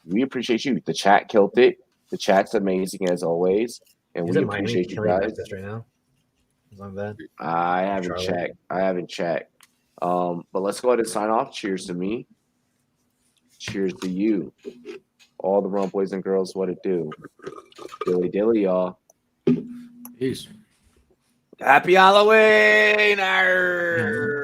we appreciate you. The chat killed it. The chat's amazing as always. And He's we in Miami appreciate you killing guys. Memphis right now. Something like that. I haven't Charlotte. checked. But let's go ahead and sign off. Cheers to me. Cheers to you. All the Rump boys and girls, what it do. Dilly dilly, y'all. Peace. Happy Halloween! Arr.